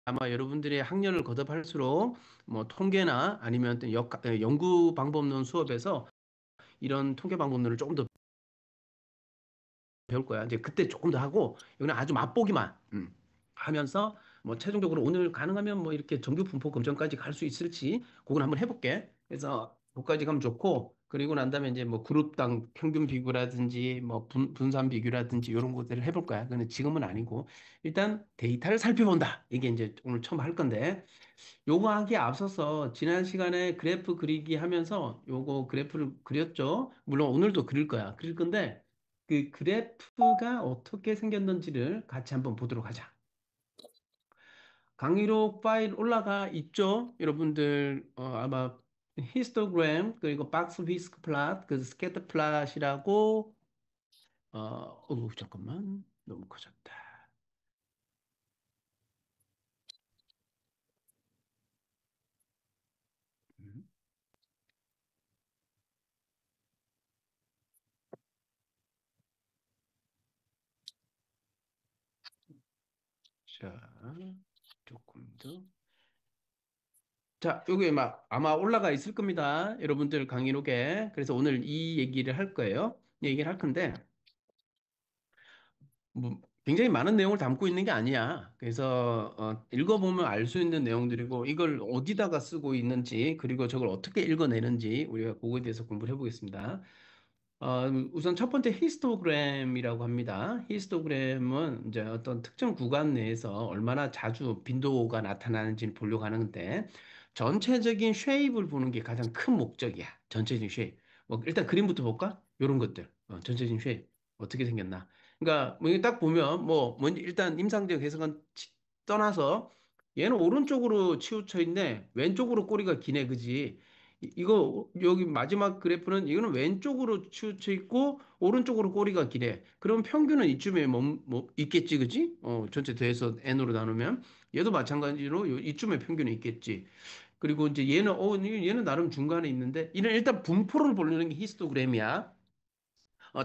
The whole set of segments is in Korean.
아마 여러분들이 학년을 거듭할수록 뭐 통계나 아니면 어떤 연구 방법론 수업에서 이런 통계 방법론을 조금 더 배울 거야. 이제 그때 조금 더 하고 이거는 아주 맛보기만 하면서 뭐 최종적으로 오늘 가능하면 뭐 이렇게 정규 분포 검정까지 갈 수 있을지 그건 한번 해볼게. 그래서 거기까지 가면 좋고 그리고 난 다음에 이제 뭐 그룹당 평균 비교라든지 뭐 분산 비교라든지 이런 것들을 해볼 거야. 그는 지금은 아니고 일단 데이터를 살펴본다. 이게 이제 오늘 처음 할 건데 요거 하기에 앞서서 지난 시간에 그래프 그리기 하면서 요거 그래프를 그렸죠. 물론 오늘도 그릴 거야. 그릴 건데 그 그래프가 어떻게 생겼는지를 같이 한번 보도록 하자. 강의록 파일 올라가 있죠? 여러분들 아마 히스토그램 그리고 박스 위스크 플랫 그 스캐터 플랫이라고 잠깐만 너무 커졌다. 음, 자 조금 더. 자, 여기 막 아마 올라가 있을 겁니다. 여러분들 강의록에. 그래서 오늘 이 얘기를 할 거예요. 이 얘기를 할 건데, 뭐 굉장히 많은 내용을 담고 있는 게 아니야. 그래서 읽어보면 알 수 있는 내용들이고, 이걸 어디다가 쓰고 있는지, 그리고 저걸 어떻게 읽어내는지 우리가 그거에 대해서 공부를 해보겠습니다. 우선 첫 번째 히스토그램이라고 합니다. 히스토그램은 이제 어떤 특정 구간 내에서 얼마나 자주 빈도가 나타나는지를 보려고 하는데 전체적인 쉐입을 보는 게 가장 큰 목적이야. 전체적인 쉐입. 뭐 일단 그림부터 볼까? 이런 것들. 전체적인 쉐입. 어떻게 생겼나? 그러니까 뭐 이게 딱 보면 뭐 먼저 일단 임상적 해석은 떠나서 얘는 오른쪽으로 치우쳐 있네. 왼쪽으로 꼬리가 기네. 그지? 이거 여기 마지막 그래프는 이거는 왼쪽으로 치우쳐 있고 오른쪽으로 꼬리가 기네. 그럼 평균은 이쯤에 뭐 있겠지, 그지? 전체 더해서 n으로 나누면 얘도 마찬가지로 이쯤에 평균이 있겠지. 그리고 이제 얘는 나름 중간에 있는데 이는 일단 분포를 보려는 게 히스토그램이야.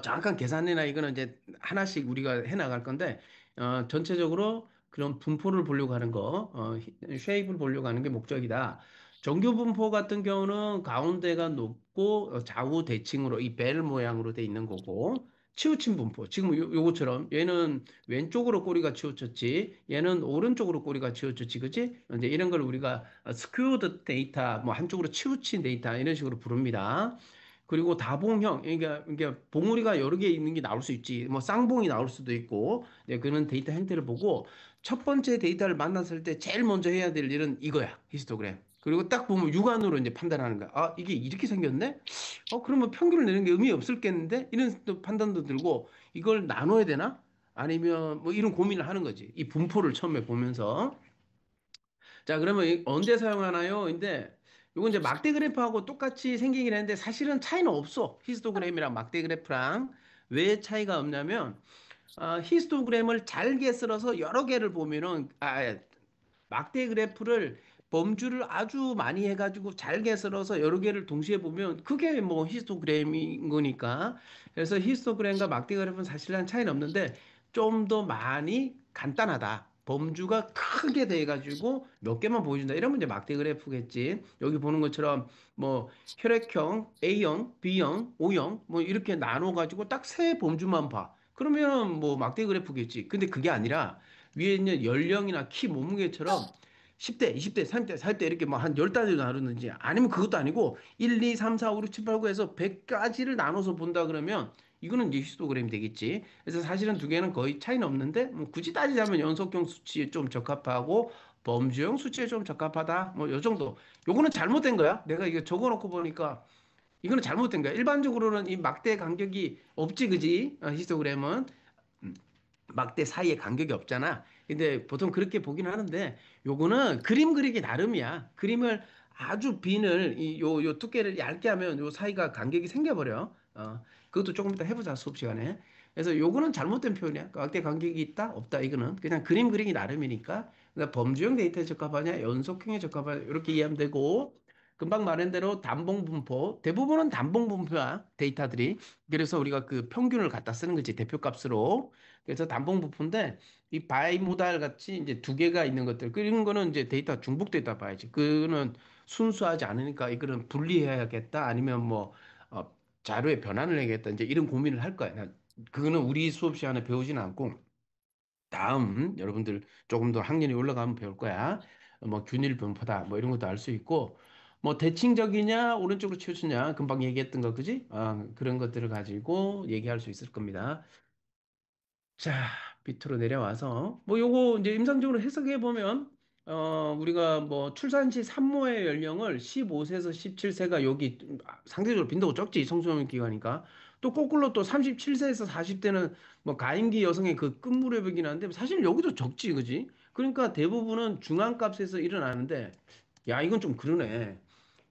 잠깐 계산이나 이거는 이제 하나씩 우리가 해 나갈 건데, 전체적으로 그런 분포를 보려고 하는 거, 쉐입을 보려고 하는 게 목적이다. 정규 분포 같은 경우는 가운데가 높고 좌우 대칭으로 이 벨 모양으로 돼 있는 거고, 치우친 분포. 지금 요거처럼 얘는 왼쪽으로 꼬리가 치우쳤지, 얘는 오른쪽으로 꼬리가 치우쳤지, 그지? 이제 이런 걸 우리가 스크유드 데이터, 뭐 한쪽으로 치우친 데이터 이런 식으로 부릅니다. 그리고 다봉형, 그러니까 봉우리가 여러 개 있는 게 나올 수 있지. 뭐 쌍봉이 나올 수도 있고, 네, 그런 데이터 형태를 보고 첫 번째 데이터를 만났을 때 제일 먼저 해야 될 일은 이거야. 히스토그램. 그리고 딱 보면 육안으로 이제 판단하는 거야. 아, 이게 이렇게 생겼네? 그러면 평균을 내는 게 의미 없을겠는데? 이런 또 판단도 들고 이걸 나눠야 되나? 아니면 뭐 이런 고민을 하는 거지. 이 분포를 처음에 보면서. 자, 그러면 언제 사용하나요? 근데 요건 이제 막대 그래프하고 똑같이 생기긴 했는데 사실은 차이는 없어. 히스토그램이랑 막대 그래프랑. 왜 차이가 없냐면 히스토그램을 잘게 쓸어서 여러 개를 보면은 막대 그래프를 범주를 아주 많이 해가지고 잘게 쓸어서 여러 개를 동시에 보면 그게 뭐 히스토그램인 거니까. 그래서 히스토그램과 막대 그래프는 사실은 차이는 없는데 좀 더 많이 간단하다. 범주가 크게 돼가지고 몇 개만 보여준다. 이러면 이제 막대 그래프겠지. 여기 보는 것처럼 뭐 혈액형, A형, B형, O형 뭐 이렇게 나눠가지고 딱 세 범주만 봐. 그러면 뭐 막대 그래프겠지. 근데 그게 아니라 위에 있는 연령이나 키 몸무게처럼 10대, 20대, 30대, 40대 이렇게 뭐 한 10단위로 나누는지 아니면 그것도 아니고 1, 2, 3, 4, 5, 6, 7, 8, 9 해서 100까지를 나눠서 본다 그러면 이거는 이제 히스토그램이 되겠지. 그래서 사실은 두 개는 거의 차이는 없는데 뭐 굳이 따지자면 연속형 수치에 좀 적합하고 범주형 수치에 좀 적합하다. 뭐 요 정도. 요거는 잘못된 거야. 내가 이거 적어놓고 보니까 이거는 잘못된 거야. 일반적으로는 이 막대 간격이 없지, 그지? 히스토그램은. 막대 사이에 간격이 없잖아. 근데 보통 그렇게 보긴 하는데 요거는 그림 그리기 나름이야. 그림을 아주 빈을 요 두께를 얇게 하면 요 사이가 간격이 생겨버려. 그것도 조금 이따 해보자 수업 시간에. 그래서 요거는 잘못된 표현이야. 막대 간격이 있다 없다 이거는 그냥 그림 그리기 나름이니까. 그러니까 범주형 데이터에 적합하냐 연속형에 적합하냐 이렇게 이해하면 되고 금방 말한 대로 단봉 분포, 대부분은 단봉 분포야, 데이터들이. 그래서 우리가 그 평균을 갖다 쓰는 거지, 대표값으로. 그래서 단봉 분포인데, 이 바이모달 같이 이제 두 개가 있는 것들, 그런 거는 이제 데이터 중복되다 봐야지. 그거는 순수하지 않으니까 이거는 분리해야겠다, 아니면 뭐, 자료의 변환을 해야겠다, 이제 이런 고민을 할 거야. 그거는 우리 수업 시간에 배우지는 않고, 다음 여러분들 조금 더 학년이 올라가면 배울 거야. 뭐 균일 분포다 뭐 이런 것도 알 수 있고 뭐 대칭적이냐 오른쪽으로 치우치냐 금방 얘기했던 거 그지? 그런 것들을 가지고 얘기할 수 있을 겁니다. 자, 밑으로 내려와서 뭐 요거 이제 임상적으로 해석해 보면 우리가 뭐 출산시 산모의 연령을 15세에서 17세가 여기 상대적으로 빈도가 적지 청소년 기간이니까 또 거꾸로 또 37세에서 40대는 뭐 가임기 여성의 그 끝무렵이긴 한데 사실 여기도 적지 그지? 그러니까 대부분은 중앙값에서 일어나는데 야 이건 좀 그러네.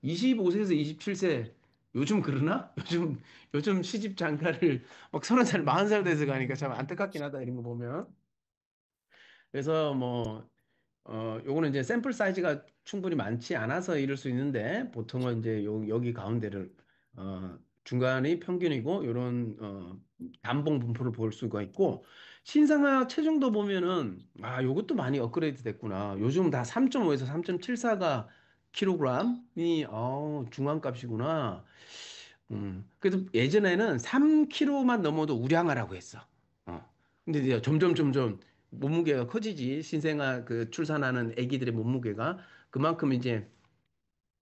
25세에서 27세 요즘 그러나? 요즘 시집 장가를 막 30살, 40살 돼서 가니까 참 안타깝긴 하다, 이런 거 보면. 그래서 뭐, 요거는 이제 샘플 사이즈가 충분히 많지 않아서 이럴 수 있는데, 보통은 이제 여기 가운데를, 중간이 평균이고, 요런, 단봉 분포를 볼 수가 있고, 신생아 체중도 보면은, 요것도 많이 업그레이드 됐구나. 요즘 다 3.5에서 3.74가 킬로그램이, 중앙값이구나. 그래도 예전에는 3kg만 넘어도 우량하라고 했어. 어. 근데 이제 점점 몸무게가 커지지. 신생아 그 출산하는 아기들의 몸무게가 그만큼 이제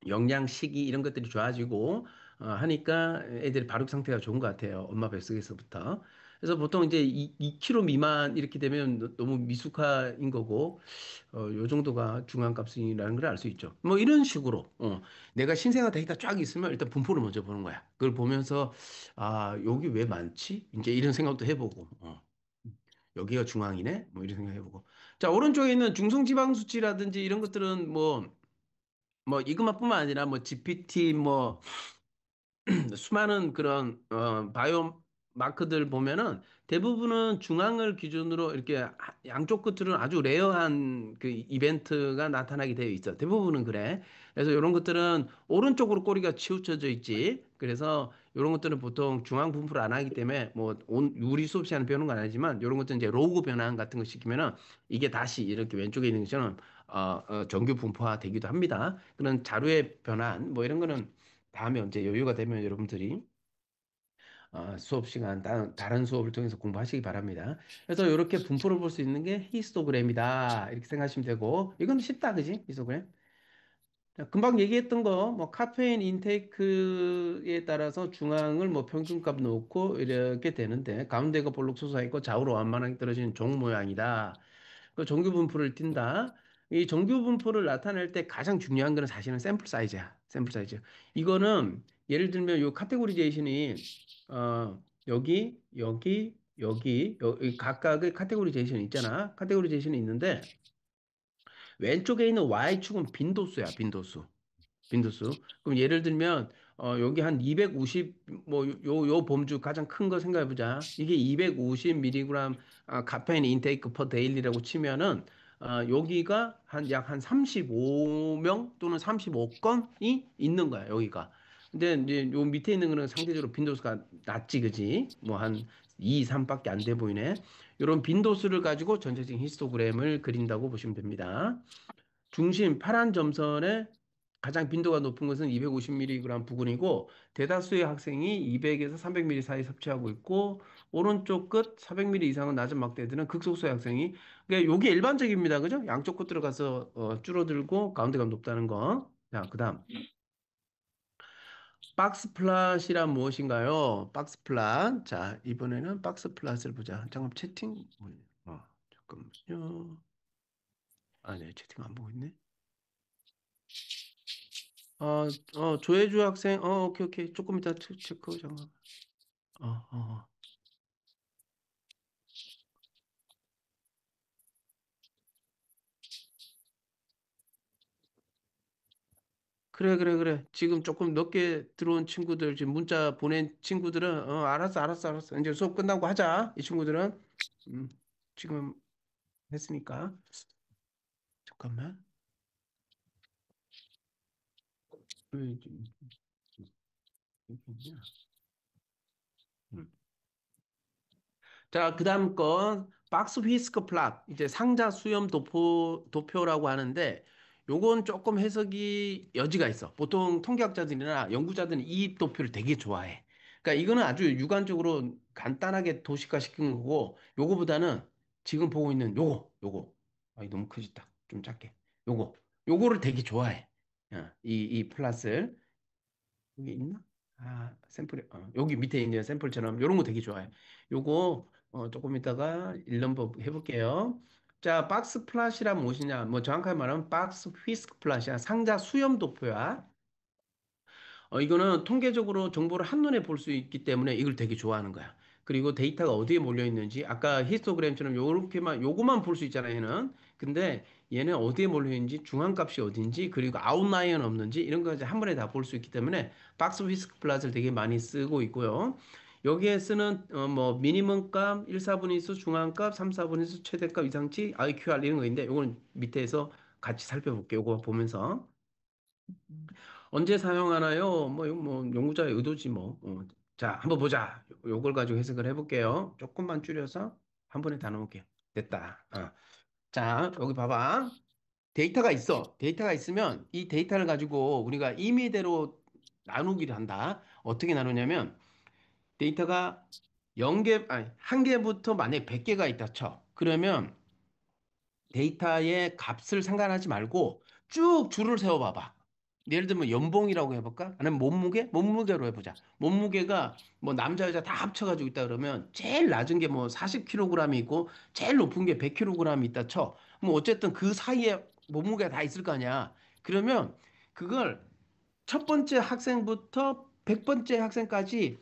영양, 식이 이런 것들이 좋아지고 하니까 애들이 발육 상태가 좋은 것 같아요. 엄마 뱃속에서부터. 그래서 보통 이제 2kg 미만 이렇게 되면 너무 미숙한 거고 요 정도가 중간 값이라는 걸 알 수 있죠. 뭐 이런 식으로 내가 신생아 데이터 쫙 있으면 일단 분포를 먼저 보는 거야. 그걸 보면서 여기 왜 많지? 이제 이런 생각도 해보고 여기가 중앙이네? 뭐 이런 생각 해보고 자 오른쪽에 있는 중성지방 수치라든지 이런 것들은 뭐 이것만뿐만 아니라 뭐 GPT 뭐 수많은 그런 바이오 마크들 보면은 대부분은 중앙을 기준으로 이렇게 양쪽 끝으로는 아주 레어한 그 이벤트가 나타나게 되어 있어. 대부분은 그래. 그래서 이런 것들은 오른쪽으로 꼬리가 치우쳐져 있지. 그래서 이런 것들은 보통 중앙 분포를 안 하기 때문에 뭐 우리 수업 시간에 배우는 건 아니지만 이런 것들은 이제 로그 변환 같은 거 시키면은 이게 다시 이렇게 왼쪽에 있는 것처럼 정규 분포화 되기도 합니다. 그런 자료의 변환 뭐 이런 거는 다음에 언제 여유가 되면 여러분들이 수업 시간 다른 수업을 통해서 공부하시기 바랍니다. 그래서 이렇게 분포를 볼 수 있는 게 히스토그램이다. 이렇게 생각하시면 되고 이건 쉽다, 그지? 히스토그램. 자, 금방 얘기했던 거, 뭐 카페인 인테이크에 따라서 중앙을 뭐 평균값 놓고 이렇게 되는데 가운데가 볼록 솟아 있고 좌우로 완만하게 떨어지는 종 모양이다. 그 정규 분포를 띈다. 이 정규 분포를 나타낼 때 가장 중요한 거는 사실은 샘플 사이즈야. 샘플 사이즈. 이거는 예를 들면 요 카테고리제이션이 여기 각각의 카테고리제이션이 있잖아. 카테고리제이션이 있는데 왼쪽에 있는 Y축은 빈도수야, 빈도수. 빈도수. 그럼 예를 들면 여기 한 250 뭐 요 범주 가장 큰 거 생각해 보자. 이게 250mg 카페인 인테이크 퍼 데일리라고 치면은 여기가 약 한 35명 또는 35건이 있는 거야, 여기가. 근데 이제 요 밑에 있는 거는 상대적으로 빈도수가 낮지, 그지? 뭐 한 2, 3밖에 안 돼 보이네. 이런 빈도수를 가지고 전체적인 히스토그램을 그린다고 보시면 됩니다. 중심 파란 점선의 가장 빈도가 높은 것은 250mg 부근이고 대다수의 학생이 200에서 300mg 사이 섭취하고 있고 오른쪽 끝 400mg 이상은 낮은 막대들은 극소수의 학생이 그러니까 이게 일반적입니다. 그죠? 양쪽 끝 들어가서 줄어들고 가운데가 높다는 거. 자, 그다음 박스 플랫이란 무엇인가요? 박스 플랫. 자, 이번에는 박스 플랫을 보자. 잠깐 채팅. 잠깐만요. 네, 채팅 안 보고 있네. 조혜주 학생, 오케이, 오케이. 조금 이따 체크, 잠깐. 어, 어. 그래, 그래, 그래. 지금 조금 늦게 들어온 친구들, 지금 문자 보낸 친구들은, 알았어, 알았어, 알았어. 이제 수업 끝나고 하자. 이 친구들은. 음, 지금 했으니까. 잠깐만. 표현 좀 있겠냐? 음. 자, 그다음 건 박스 휘스크 플랫 이제 상자 수렴 도표라고 하는데 요건 조금 해석이 여지가 있어. 보통 통계학자들이나 연구자들은 이 도표를 되게 좋아해. 그러니까 이거는 아주 육안적으로 간단하게 도식화 시킨 거고 요거보다는 지금 보고 있는 요거. 아, 이 너무 크지다. 좀 작게. 요거. 요거를 되게 좋아해. 이 플랫을. 여기 있나? 아, 샘플이, 여기 밑에 있는 샘플처럼 이런 거 되게 좋아요. 요거, 조금 이따가 일넘버 해볼게요. 자, 박스 플랫이란 무엇이냐? 뭐 정확하게 말하면 박스 휘스크 플랫이야. 상자 수렴 도표야. 이거는 통계적으로 정보를 한눈에 볼 수 있기 때문에 이걸 되게 좋아하는 거야. 그리고 데이터가 어디에 몰려 있는지, 아까 히스토그램처럼 요렇게만, 요거만 볼 수 있잖아, 얘는. 근데 얘는 어디에 몰려 있는지, 중앙값이 어딘지, 그리고 아웃라이어는 없는지, 이런 거 이제 한 번에 다 볼 수 있기 때문에 박스 위스크 플랫을 되게 많이 쓰고 있고요. 여기에 쓰는, 뭐, 미니멈 값, 1, 4분위수, 중앙값, 3, 4분위수, 최대값, 이상치, IQR 이런 거인데, 요거는 밑에서 같이 살펴볼게요. 요거 보면서. 언제 사용하나요? 뭐, 이거 뭐 연구자의 의도지 뭐. 자, 한번 보자. 요걸 가지고 해석을 해볼게요. 조금만 줄여서 한 번에 다 넣을게요. 됐다. 자, 여기 봐봐. 데이터가 있어. 데이터가 있으면 이 데이터를 가지고 우리가 임의대로 나누기를 한다. 어떻게 나누냐면 데이터가 0개, 아니, 1개부터 만약에 100개가 있다 쳐. 그러면 데이터의 값을 상관하지 말고 쭉 줄을 세워봐봐. 예를 들면 연봉이라고 해볼까? 아니면 몸무게? 몸무게로 해보자. 몸무게가 뭐 남자 여자 다 합쳐가지고 있다 그러면 제일 낮은 게 뭐 40kg이 있고 제일 높은 게 100kg이 있다 쳐. 뭐 어쨌든 그 사이에 몸무게가 다 있을 거 아니야. 그러면 그걸 첫 번째 학생부터 100번째 학생까지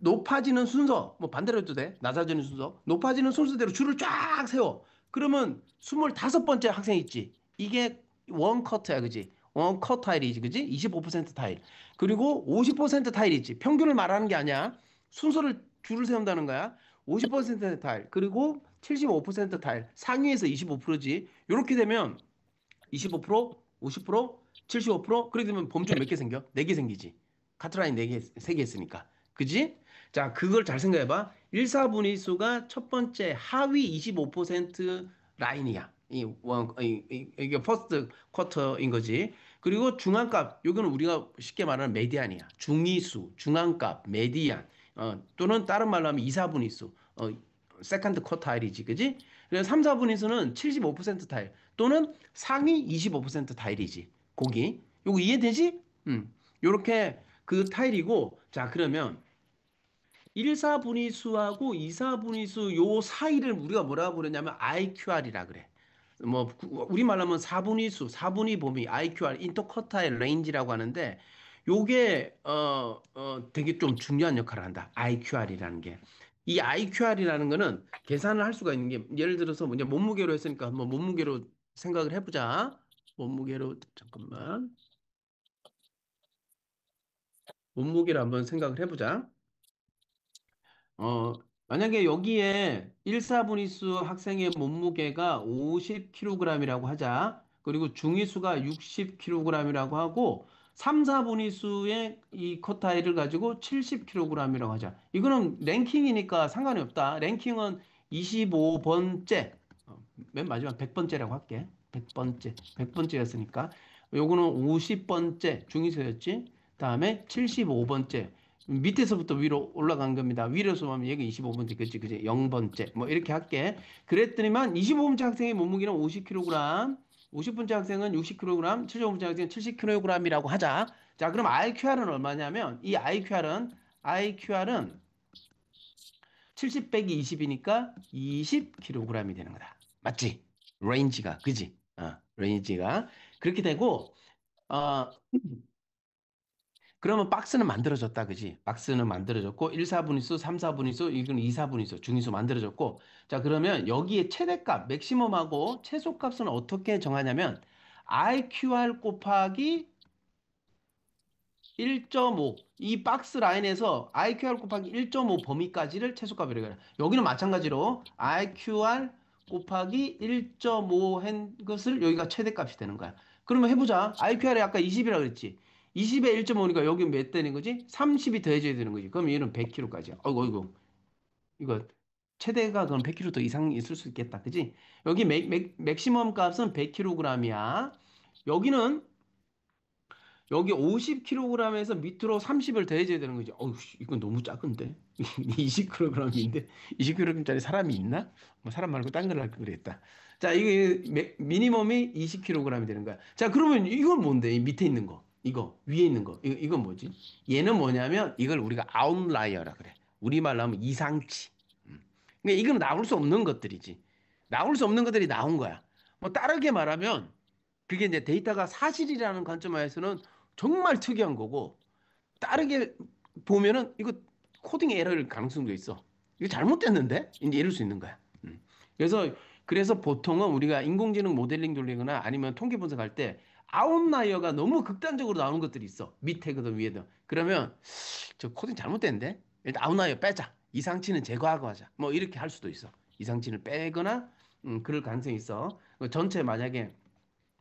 높아지는 순서, 뭐 반대로 해도 돼. 낮아지는 순서. 높아지는 순서대로 줄을 쫙 세워. 그러면 25번째 학생 있지. 이게 원 커트야, 그지? 원 커트 타일이지, 그지? 25% 타일. 그리고 50% 타일이지. 평균을 말하는 게 아니야. 순서를 줄을 세운다는 거야. 50% 타일. 그리고 75% 타일. 상위에서 25%지. 이렇게 되면 25%, 50%, 75%? 그렇게 되면 범주 몇 개 생겨? 4개 생기지. 카트라인 4개, 3개 했으니까. 그지? 자, 그걸 잘 생각해봐. 1, 4분위수가 첫 번째 하위 25% 라인이야. 이게 퍼스트 쿼터인 거지. 그리고 중앙값, 요거는 우리가 쉽게 말하는 메디안이야. 중위수, 중앙값, 메디안, 또는 다른 말로 하면 2, 4분위수, 세컨드 쿼타일이지, 그지? 그래서 3, 4분위수는 75% 타일 또는 상위 25% 타일이지. 거기. 요거 이해되지? 요렇게 그 타일이고, 자, 그러면 1, 4분위수하고 2, 4분위수 요 사이를 우리가 뭐라고 그러냐면 IQR이라 그래. 뭐 우리말로 하면 4분위수, 4분위 범위, IQR, 인터쿼타일 레인지라고 하는데 요게 되게 좀 중요한 역할을 한다. IQR이라는 게. 이 IQR이라는 거는 계산을 할 수가 있는 게 예를 들어서 뭐 이제 몸무게로 했으니까 한번 몸무게로 생각을 해보자. 몸무게로 잠깐만. 몸무게를 한번 생각을 해보자. 만약에 여기에 1, 4분위수 학생의 몸무게가 50kg이라고 하자. 그리고 중위수가 60kg이라고 하고 3, 4분위수의 이 쿼타일을 가지고 70kg이라고 하자. 이거는 랭킹이니까 상관이 없다. 랭킹은 25번째, 맨 마지막 100번째라고 할게. 100번째, 100번째였으니까. 요거는 50번째 중위수였지. 다음에 75번째. 밑에서부터 위로 올라간 겁니다. 위로서 하면 여기 25번째, 그치? 0번째. 뭐 이렇게 할게. 그랬더니만 25번째 학생의 몸무게는 50kg, 50번째 학생은 60kg, 75번째 학생은 70kg이라고 하자. 자, 그럼 IQR은 얼마냐면 이 IQR은 70 빼기 20이니까 20kg이 되는 거다. 맞지? 레인지가, 그지? 레인지가. 그렇게 되고, 어, 그러면 박스는 만들어졌다, 그지? 박스는 만들어졌고, 1, 4분위수, 3, 4분위수, 이건 2, 4분위수, 중위수 만들어졌고, 자, 그러면 여기에 최대값, 맥시멈하고 최소값은 어떻게 정하냐면, IQR 곱하기 1.5. 이 박스 라인에서 IQR 곱하기 1.5 범위까지를 최소값이라고 해요. 여기는 마찬가지로 IQR 곱하기 1.5 한 것을 여기가 최대값이 되는 거야. 그러면 해보자. IQR이 아까 20이라고 그랬지. 20에 1.5니까 여기 몇 되는 거지? 30이 더해져야 되는 거지. 그럼 얘는 100kg까지야. 어이구, 어이구. 이거 최대가 그럼 100kg 더 이상 있을 수 있겠다. 그지? 여기 맥시멈 값은 100kg이야. 여기는 여기 50kg에서 밑으로 30을 더해줘야 되는 거지. 어우, 이건 너무 작은데? 20kg인데? 20kg짜리 사람이 있나? 뭐 사람 말고 딴 걸 할 걸 그랬다. 자, 이게 미니멈이 20kg이 되는 거야. 자, 그러면 이건 뭔데? 이 밑에 있는 거. 이거, 위에 있는 거. 이건 뭐지? 얘는 뭐냐면 이걸 우리가 아웃라이어라 그래. 우리말로 하면 이상치. 근데 이건 나올 수 없는 것들이지. 나올 수 없는 것들이 나온 거야. 뭐 다르게 말하면 그게 이제 데이터가 사실이라는 관점에서는 정말 특이한 거고 다르게 보면은 이거 코딩 에러일 가능성도 있어. 이거 잘못됐는데? 이제 이럴 수 있는 거야. 그래서 보통은 우리가 인공지능 모델링 돌리거나 아니면 통계 분석할 때 아웃라이어가 너무 극단적으로 나오는 것들이 있어. 밑에거든 위에든. 그러면 저 코딩 잘못됐는데? 일단 아웃라이어 빼자. 이상치는 제거하고 하자. 뭐 이렇게 할 수도 있어. 이상치를 빼거나 그럴 가능성이 있어. 전체 만약에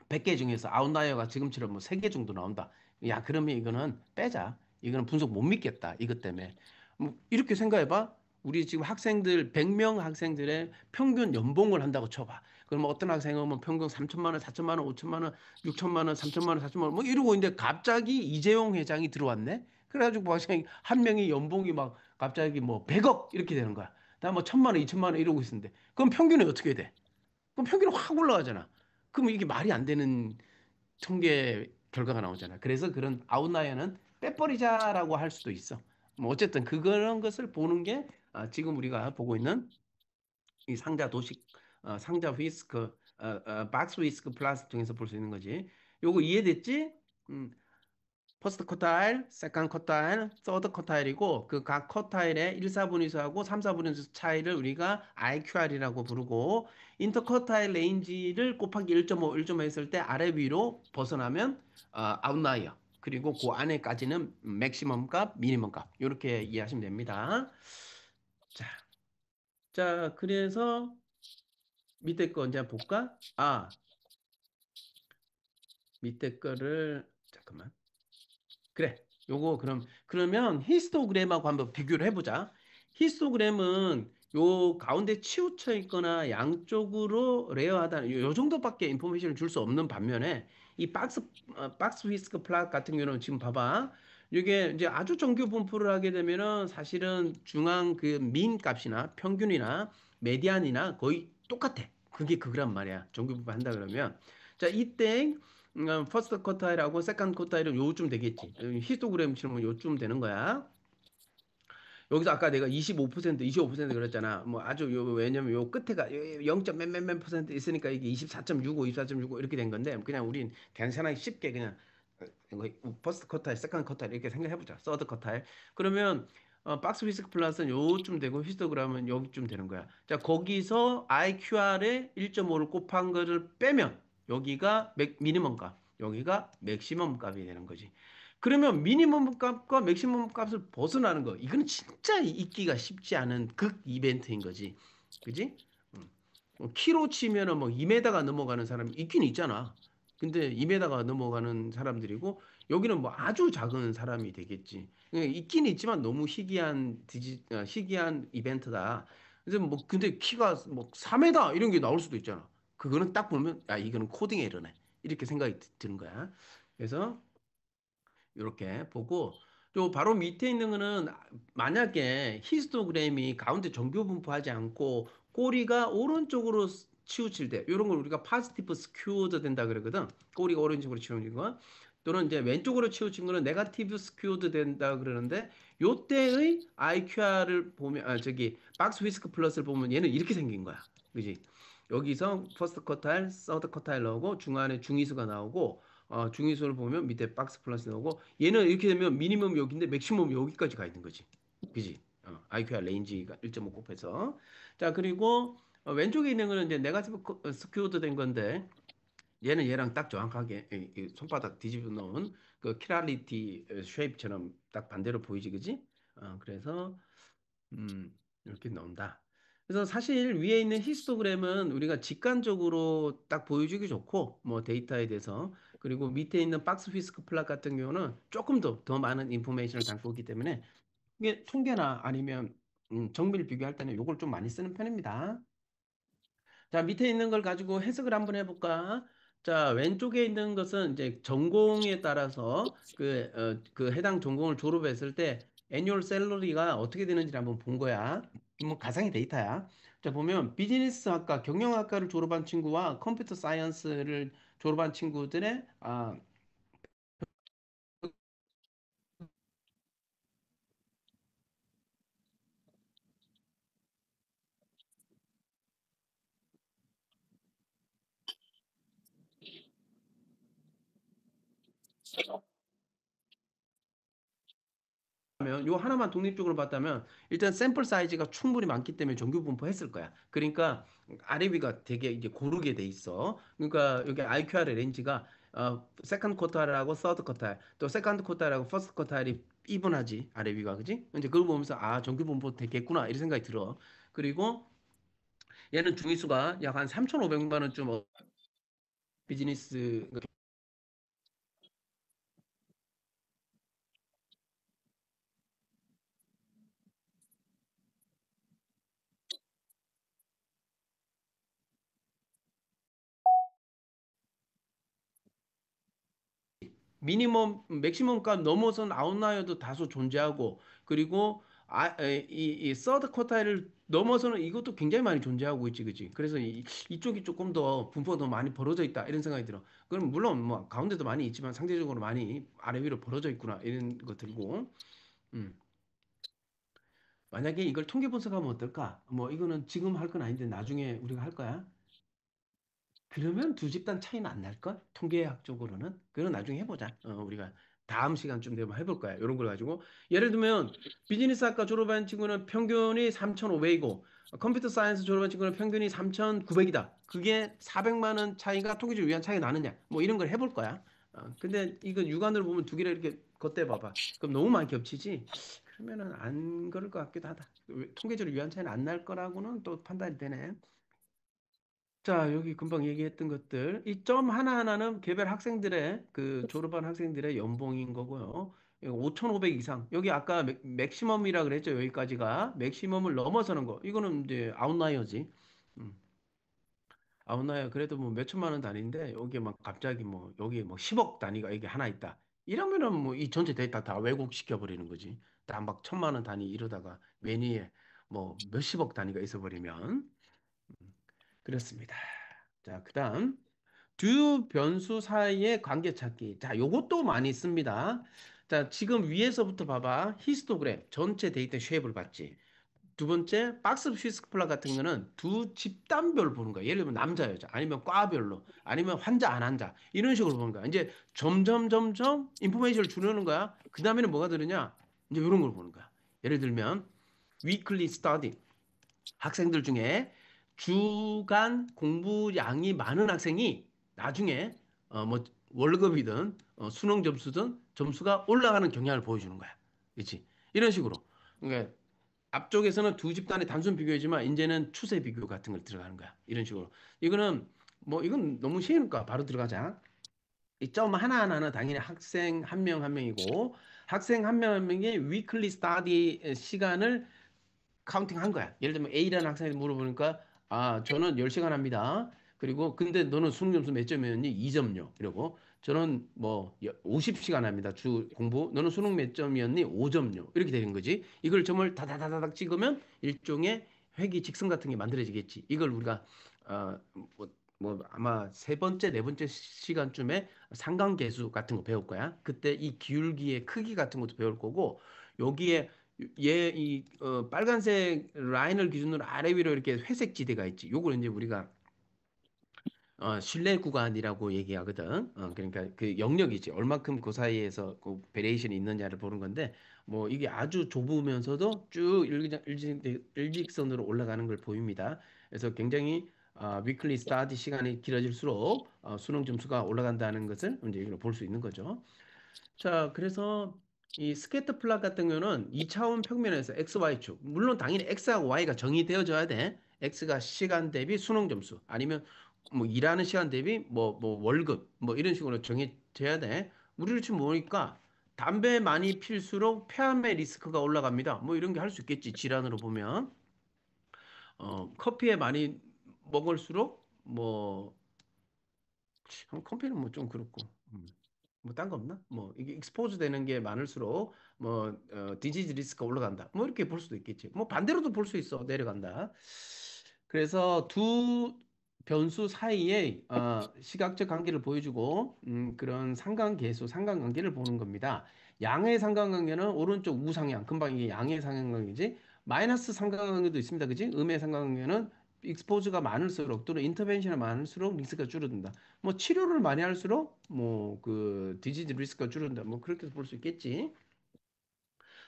100개 중에서 아웃라이어가 지금처럼 뭐 3개 정도 나온다. 야, 그러면 이거는 빼자. 이거는 분석 못 믿겠다. 이것 때문에. 뭐 이렇게 생각해봐. 우리 지금 학생들, 100명 학생들의 평균 연봉을 한다고 쳐봐. 그러면 어떤 학생은 뭐 평균 3천만 원, 4천만 원, 5천만 원, 6천만 원, 3천만 원, 4천만 원, 뭐 이러고 있는데 갑자기 이재용 회장이 들어왔네? 그래가지고 뭐 한 명이 연봉이 막 갑자기 뭐 100억 이렇게 되는 거야. 나 뭐 1천만 원, 2천만 원 이러고 있었는데. 그럼 평균이 어떻게 돼? 그럼 평균이 확 올라가잖아. 그럼 이게 말이 안 되는 통계 결과가 나오잖아. 그래서 그런 아웃라이어는 빼버리자라고 할 수도 있어. 뭐 어쨌든 그런 것을 보는 게 지금 우리가 보고 있는 이 상자 도식, 상자 위스크, 박스 위스크 플러스 중에서 볼 수 있는 거지. 요거 이해됐지? 음, 퍼스트 쿼타일, 세컨 쿼타일, 서드 쿼타일이고 그 각 쿼타일의 1, 4분위수하고 3, 4분위수 차이를 우리가 IQR이라고 부르고 인터 쿼타일 레인지를 곱하기 1.5, 1.5 했을 때 아래 위로 벗어나면 아웃라이어. 그리고 그 안에까지는 맥시멈 값, 미니멈 값. 이렇게 이해하시면 됩니다. 자, 자, 그래서 밑에 거 이제 볼까? 밑에 거를 잠깐만. 그래. 요거 그러면 히스토그램하고 한번 비교를 해보자. 히스토그램은 요 가운데 치우쳐 있거나 양쪽으로 레어하다 요 정도밖에 인포메이션을 줄 수 없는 반면에 이 박스 위스크 플랫 같은 경우는 지금 봐봐. 이게 이제 아주 정규 분포를 하게 되면은 사실은 중앙 그 민 값이나 평균이나 메디안이나 거의 똑같아. 그게 그거란 말이야. 정규 분포한다 그러면. 자, 이때 퍼스트 쿼타일하고 세컨드 쿼타일은 요쯤 되겠지. 히스토그램처럼 요쯤 되는 거야. 여기서 아까 내가 25%, 25% 그랬잖아. 뭐 아주 왜냐면 요 끝에가 0. 몇몇몇 퍼센트 있으니까 이게 24.65, 24.65 이렇게 된 건데 그냥 우린 괜찮아 쉽게 그냥 퍼스트 쿼타일, 세컨드 쿼타일 이렇게 생각해보자. 서드 쿼타일. 그러면 박스 위스크 플러스는 요쯤 되고 히스토그램은 여기쯤 되는 거야. 자, 거기서 IQR에 1.5를 곱한 거를 빼면 여기가 미니멈 값, 여기가 맥시멈 값이 되는 거지. 그러면 미니멈 값과 맥시멈 값을 벗어나는 거, 이거는 진짜 잊기가 쉽지 않은 극 이벤트인 거지. 그지? 키로 치면은 뭐 2m가 넘어가는 사람이 있긴 있잖아. 근데 2m가 넘어가는 사람들이고 여기는 뭐 아주 작은 사람이 되겠지. 있긴 있지만 너무 희귀한 이벤트다. 그래서 뭐 근데 키가 뭐 4m 이런 게 나올 수도 있잖아. 그거는 딱 보면 야 이거는 코딩 에러네. 이렇게 생각이 드는 거야. 그래서 이렇게 보고 또 바로 밑에 있는 거는 만약에 히스토그램이 가운데 정교 분포하지 않고 꼬리가 오른쪽으로 치우칠 때 이런 걸 우리가 파지티브 스큐어드 된다 그러거든. 꼬리가 오른쪽으로 치우친 거. 또는 이제 왼쪽으로 치우친 거는 네가티브 스큐어드 된다 그러는데 요때의 IQR을 보면 저기 박스 위스크 플러스를 보면 얘는 이렇게 생긴 거야. 그지? 여기서 퍼스트 쿼타일, 서드 쿼타일 나오고 중간에 중위수가 나오고 중위수를 보면 밑에 박스 플러스 나오고 얘는 이렇게 되면 미니멈 여기인데 맥시멈 여기까지 가 있는 거지. 그지? IQR 레인지가 1.5 곱해서. 자, 그리고 왼쪽에 있는 거는 이제 네가티브 스퀘어드 된 건데 얘는 얘랑 딱 정확하게 이 손바닥 뒤집어 놓은 그 키랄리티 쉐입처럼 딱 반대로 보이지, 그지? 그래서 이렇게 나온다. 그래서 사실 위에 있는 히스토그램은 우리가 직관적으로 딱 보여주기 좋고, 뭐 데이터에 대해서. 그리고 밑에 있는 박스 휘스크 플랫 같은 경우는 조금 더 많은 인포메이션을 담고 있기 때문에 이게 통계나 아니면 정비를 비교할 때는 요걸 좀 많이 쓰는 편입니다. 자, 밑에 있는 걸 가지고 해석을 한번 해볼까? 자, 왼쪽에 있는 것은 이제 전공에 따라서 그 해당 전공을 졸업했을 때 애뉴얼 샐러리가 어떻게 되는지를 한번 본 거야. 뭐 가상의 데이터야. 자, 보면 비즈니스학과, 경영학과를 졸업한 친구와 컴퓨터 사이언스를 졸업한 친구들의 요 하나만 독립적으로 봤다면 일단 샘플 사이즈가 충분히 많기 때문에 정규 분포했을 거야. 그러니까 아래 위가 되게 이제 고르게 돼 있어. 그러니까 여기 IQR의 렌즈가 세컨드 쿼터일하고 서드 쿼터일, 또 세컨드 쿼터일하고 퍼스트 쿼터일이 이분하지 아래 위가 그지? 이제 그걸 보면서 정규 분포 되겠구나 이런 생각이 들어. 그리고 얘는 중위수가 약 한 3,500만 원쯤 비즈니스 맥시멈 값 넘어선 아웃라이어도 다소 존재하고, 그리고 이 서드 쿼타일을 넘어서는 이것도 굉장히 많이 존재하고 있지, 그치? 그래서 이쪽이 조금 더 분포가 더 많이 벌어져 있다 이런 생각이 들어. 그럼 물론 뭐 가운데도 많이 있지만 상대적으로 많이 아래 위로 벌어져 있구나 이런 거 들고, 음. 만약에 이걸 통계 분석하면 어떨까? 뭐 이거는 지금 할 건 아닌데 나중에 우리가 할 거야. 그러면 두 집단 차이는 안 날걸? 통계학적으로는. 그건 나중에 해보자. 우리가 다음 시간쯤 되면 해볼 거야. 이런 걸 가지고. 예를 들면 비즈니스학과 졸업한 친구는 평균이 3,500이고 컴퓨터 사이언스 졸업한 친구는 평균이 3,900이다. 그게 400만 원 차이가 통계적으로 위한 차이가 나느냐. 뭐 이런 걸 해볼 거야. 근데 이거 육안으로 보면 두 개를 이렇게 겉대 봐봐. 그럼 너무 많이 겹치지? 그러면은 안 그럴 것 같기도 하다. 통계적으로 위한 차이는 안 날 거라고는 또 판단이 되네. 자, 여기 금방 얘기했던 것들. 이 점 하나하나는 개별 학생들의 그 졸업한 학생들의 연봉인 거고요. 5,500 이상. 여기 아까 맥시멈이라 그랬죠. 여기까지가. 맥시멈을 넘어서는 거. 이거는 이제 아웃라이어지. 음, 아웃라이어 그래도 뭐 몇 천만 원 단위인데 여기에 막 갑자기 뭐 여기에 뭐 10억 단위가 이게 하나 있다. 이러면은 뭐 이 전체 데이터 다 왜곡시켜 버리는 거지. 다 막 천만 원 단위 이러다가 맨 위에 뭐 몇십억 단위가 있어 버리면 그렇습니다. 자, 그다음 두 변수 사이의 관계 찾기. 자, 요것도 많이 씁니다. 자, 지금 위에서부터 봐봐. 히스토그램, 전체 데이터 쉐입을 봤지. 두 번째, 박스 휘스플라 같은 거는 두 집단별 보는 거야. 예를 들면 남자, 여자, 아니면 과별로, 아니면 환자, 안 환자. 이런 식으로 보는 거야. 이제 점점 인포메이션을 주려는 거야. 그 다음에는 뭐가 들으냐? 이제 이런 걸 보는 거야. 예를 들면, weekly study. 학생들 중에 주간 공부량이 많은 학생이 나중에 뭐 월급이든 수능 점수든 점수가 올라가는 경향을 보여주는 거야. 그렇지? 이런 식으로. 그러니까 앞쪽에서는 두 집단의 단순 비교이지만 이제는 추세 비교 같은 걸 들어가는 거야. 이런 식으로. 이거는 뭐 이건 너무 쉬우니까 바로 들어가자. 이 점 하나하나는 당연히 학생 한 명 한 명이고 학생 한 명 한 명의 위클리 스타디 시간을 카운팅 한 거야. 예를 들면 A라는 학생한테 물어보니까 저는 10시간 합니다. 그리고 근데 너는 수능 점수 몇 점이었니? 2점요. 이러고 저는 뭐 50시간 합니다. 주 공부. 너는 수능 몇 점이었니? 5점요. 이렇게 되는 거지. 이걸 점을 다다다닥 찍으면 일종의 회귀 직선 같은 게 만들어지겠지. 이걸 우리가 어, 뭐, 뭐 아마 세 번째, 네 번째 시간쯤에 상관계수 같은 거 배울 거야. 그때 이 기울기의 크기 같은 것도 배울 거고 여기에 빨간색 라인을 기준으로 아래 위로 이렇게 회색 지대가 있지. 요걸 이제 우리가 신뢰 구간이라고 얘기하거든. 그러니까 그 영역이지. 얼마큼 그 사이에서 그 베리에이션이 있느냐를 보는 건데, 뭐 이게 아주 좁으면서도 쭉 일직선으로 올라가는 걸 보입니다. 그래서 굉장히 위클리 스타디 시간이 길어질수록 수능 점수가 올라간다는 것을 이제 볼 수 있는 거죠. 자, 그래서 이 스캐터 플랫 같은 경우는 2차원 평면에서 x, y축. 물론 당연히 x하고 y가 정의되어져야 돼. x가 시간 대비 수능 점수. 아니면 뭐 일하는 시간 대비 뭐 월급 뭐 이런 식으로 정해져야 돼. 우리를 지금 보니까 담배 많이 필수록 폐암의 리스크가 올라갑니다. 뭐 이런 게 할 수 있겠지. 질환으로 보면. 커피에 많이 먹을수록 뭐 커피는 뭐 좀 그렇고. 뭐 딴 거 없나? 뭐 이게 익스포즈 되는 게 많을수록 뭐 디지즈 리스크가 올라간다. 뭐 이렇게 볼 수도 있겠지. 뭐 반대로도 볼 수 있어. 내려간다. 그래서 두 변수 사이에 시각적 관계를 보여주고 그런 상관계수, 상관관계를 보는 겁니다. 양의 상관관계는 오른쪽 우상향, 금방 이게 양의 상관관계지. 마이너스 상관관계도 있습니다. 그지? 음의 상관관계는 익스포즈가 많을수록 또는 인터벤션이 많을수록 리스크가 줄어든다. 뭐 치료를 많이 할수록 뭐 그 디지즈 리스크가 줄어든다. 뭐 그렇게 볼 수 있겠지.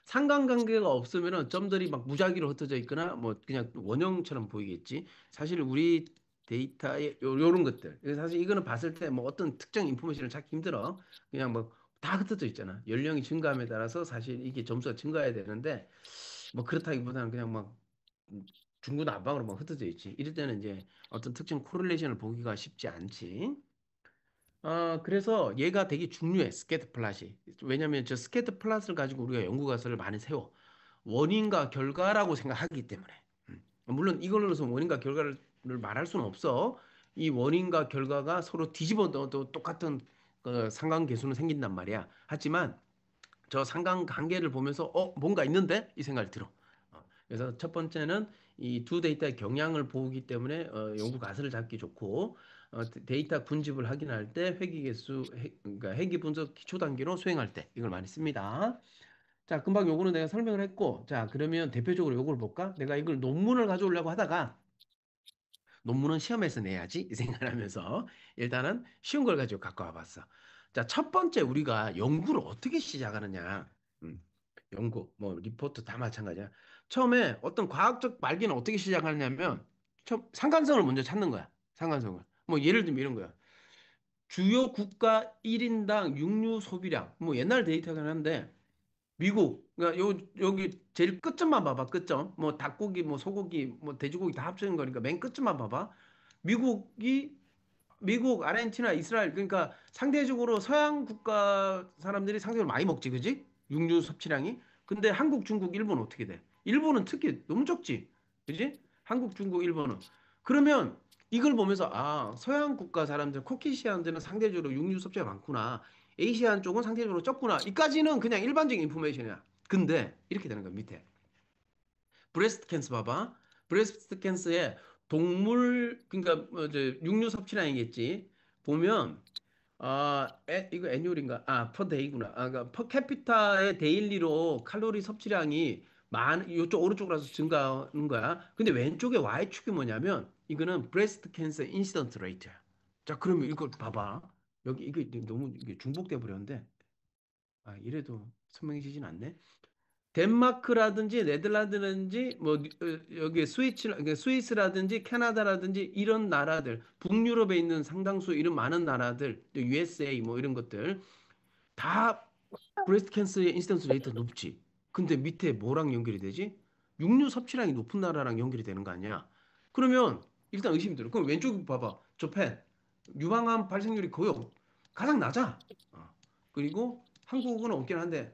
상관관계가 없으면은 점들이 막 무작위로 흩어져 있거나 뭐 그냥 원형처럼 보이겠지. 사실 우리 데이터에 요런 것들. 그래서 사실 이거는 봤을 때 뭐 어떤 특정 인포메이션을 찾기 힘들어. 그냥 뭐 다 흩어져 있잖아. 연령이 증가함에 따라서 사실 이게 점수가 증가해야 되는데 뭐 그렇다기보다는 그냥 막 음, 중구난방으로 막 흩어져 있지. 이럴 때는 이제 어떤 특정 코릴레이션을 보기가 쉽지 않지. 그래서 얘가 되게 중요해, 스캐터 플롯이. 왜냐면 저 스캐터 플롯을 가지고 우리가 연구 가설을 많이 세워. 원인과 결과라고 생각하기 때문에. 물론 이걸로서 원인과 결과를 말할 수는 없어. 이 원인과 결과가 서로 뒤집어 도 똑같은 상관계수는 생긴단 말이야. 하지만 저 상관관계를 보면서 뭔가 있는데? 이 생각이 들어. 그래서 첫 번째는 이 두 데이터의 경향을 보기 때문에 연구 가설을 잡기 좋고 데이터 분집을 확인할 때 그러니까 회귀 분석 기초 단계로 수행할 때 이걸 많이 씁니다. 자, 금방 요거는 내가 설명을 했고 자, 그러면 대표적으로 요걸 볼까? 내가 이걸 논문을 가져오려고 하다가 논문은 시험에서 내야지 이 생각을 하면서 일단은 쉬운 걸 가지고 갖고 와봤어. 자, 첫 번째 우리가 연구를 어떻게 시작하느냐. 음, 연구, 뭐 리포트 다 마찬가지야. 처음에 어떤 과학적 발견을 어떻게 시작하냐면 상관성을 먼저 찾는 거야. 상관성을. 뭐 예를 들면 이런 거야. 주요 국가 1인당 육류 소비량. 뭐 옛날 데이터긴 한데 미국, 그러니까 여기 제일 끝점만 봐봐, 끝점. 뭐 닭고기, 뭐 소고기, 뭐 돼지고기 다 합치는 거니까 맨 끝점만 봐봐. 미국이 미국, 아르헨티나, 이스라엘 그러니까 상대적으로 서양 국가 사람들이 상대적으로 많이 먹지, 그지? 육류 섭취량이. 근데 한국, 중국, 일본 어떻게 돼? 일본은 특히 너무 적지, 그지? 한국, 중국, 일본은. 그러면 이걸 보면서 서양 국가 사람들, 코키시안들은 상대적으로 육류 섭취가 많구나. 에이시안 쪽은 상대적으로 적구나. 이까지는 그냥 일반적인 인포메이션이야. 근데 이렇게 되는 거야, 밑에. 브레스트 캔서 봐봐. 브레스트 캔서에 동물 그러니까 뭐 이제 육류 섭취량이겠지. 보면 이거 애뉴얼인가? 퍼 데이구나. 그러니까 퍼 캐피타의 데일리로 칼로리 섭취량이 이쪽 오른쪽으로 서 증가하는 거야. 근데 왼쪽에 Y축이 뭐냐면 이거는 브레스트 캔서 인시던트 레이트야. 자, 그러면 이걸 봐봐. 여기 이게 너무 이게 중복돼 버렸는데 이래도 선명해지진 않네. 덴마크라든지 네덜란드라든지 뭐 여기 스위스라든지 캐나다라든지 이런 나라들 북유럽에 있는 상당수 이런 많은 나라들 또 USA 뭐 이런 것들 다 브레스트 캔서의 인시던스 레이트 높지. 근데 밑에 뭐랑 연결이 되지? 육류 섭취량이 높은 나라랑 연결이 되는 거 아니야? 그러면 일단 의심이 들어. 그럼 왼쪽 봐봐. 저펜 유방암 발생률이 거의 가장 낮아. 그리고 한국은 없긴 한데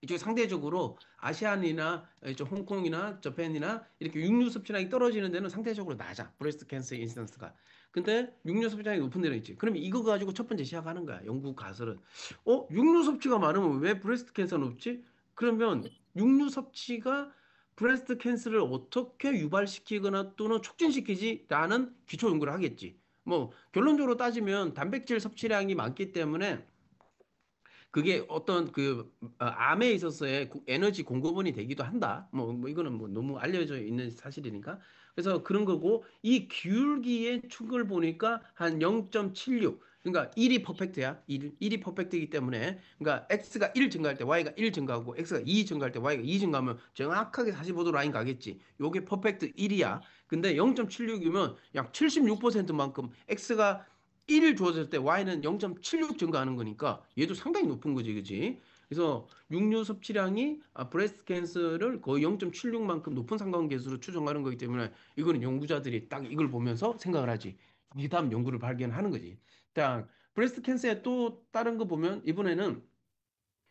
이쪽 상대적으로 아시안이나 이쪽 홍콩이나 저펜이나 이렇게 육류 섭취량이 떨어지는 데는 상대적으로 낮아. 브레스트 캔서 인시던스가. 근데 육류 섭취량이 높은 데는 있지. 그러면 이거 가지고 첫 번째 시작하는 거야. 연구 가설은. 육류 섭취가 많으면 왜 브레스트 캔서 높지? 그러면 육류 섭취가 브레스트 캔서를 어떻게 유발시키거나 또는 촉진시키지라는 기초 연구를 하겠지. 뭐 결론적으로 따지면 단백질 섭취량이 많기 때문에 그게 어떤 암에 있어서의 에너지 공급원이 되기도 한다. 뭐 이거는 뭐 너무 알려져 있는 사실이니까. 그래서 그런 거고 이 기울기의 축을 보니까 한 0.76. 그러니까 1이 퍼펙트야. 1이 퍼펙트이기 때문에 그러니까 x가 1 증가할 때 y가 1 증가하고 x가 2 증가할 때 y가 2 증가하면 정확하게 45도 라인 가겠지. 요게 퍼펙트 1이야. 근데 0.76이면 약 76%만큼 x가 1을 주어졌을 때 y는 0.76 증가하는 거니까 얘도 상당히 높은 거지, 그지? 그래서 육류 섭취량이 브레스트 캔서를 거의 0.76만큼 높은 상관계수로 추정하는 거기 때문에 이거는 연구자들이 딱 이걸 보면서 생각을 하지. 이 다음 연구를 발견하는 거지. 자, 브레스트 캔서의 또 다른 거 보면 이번에는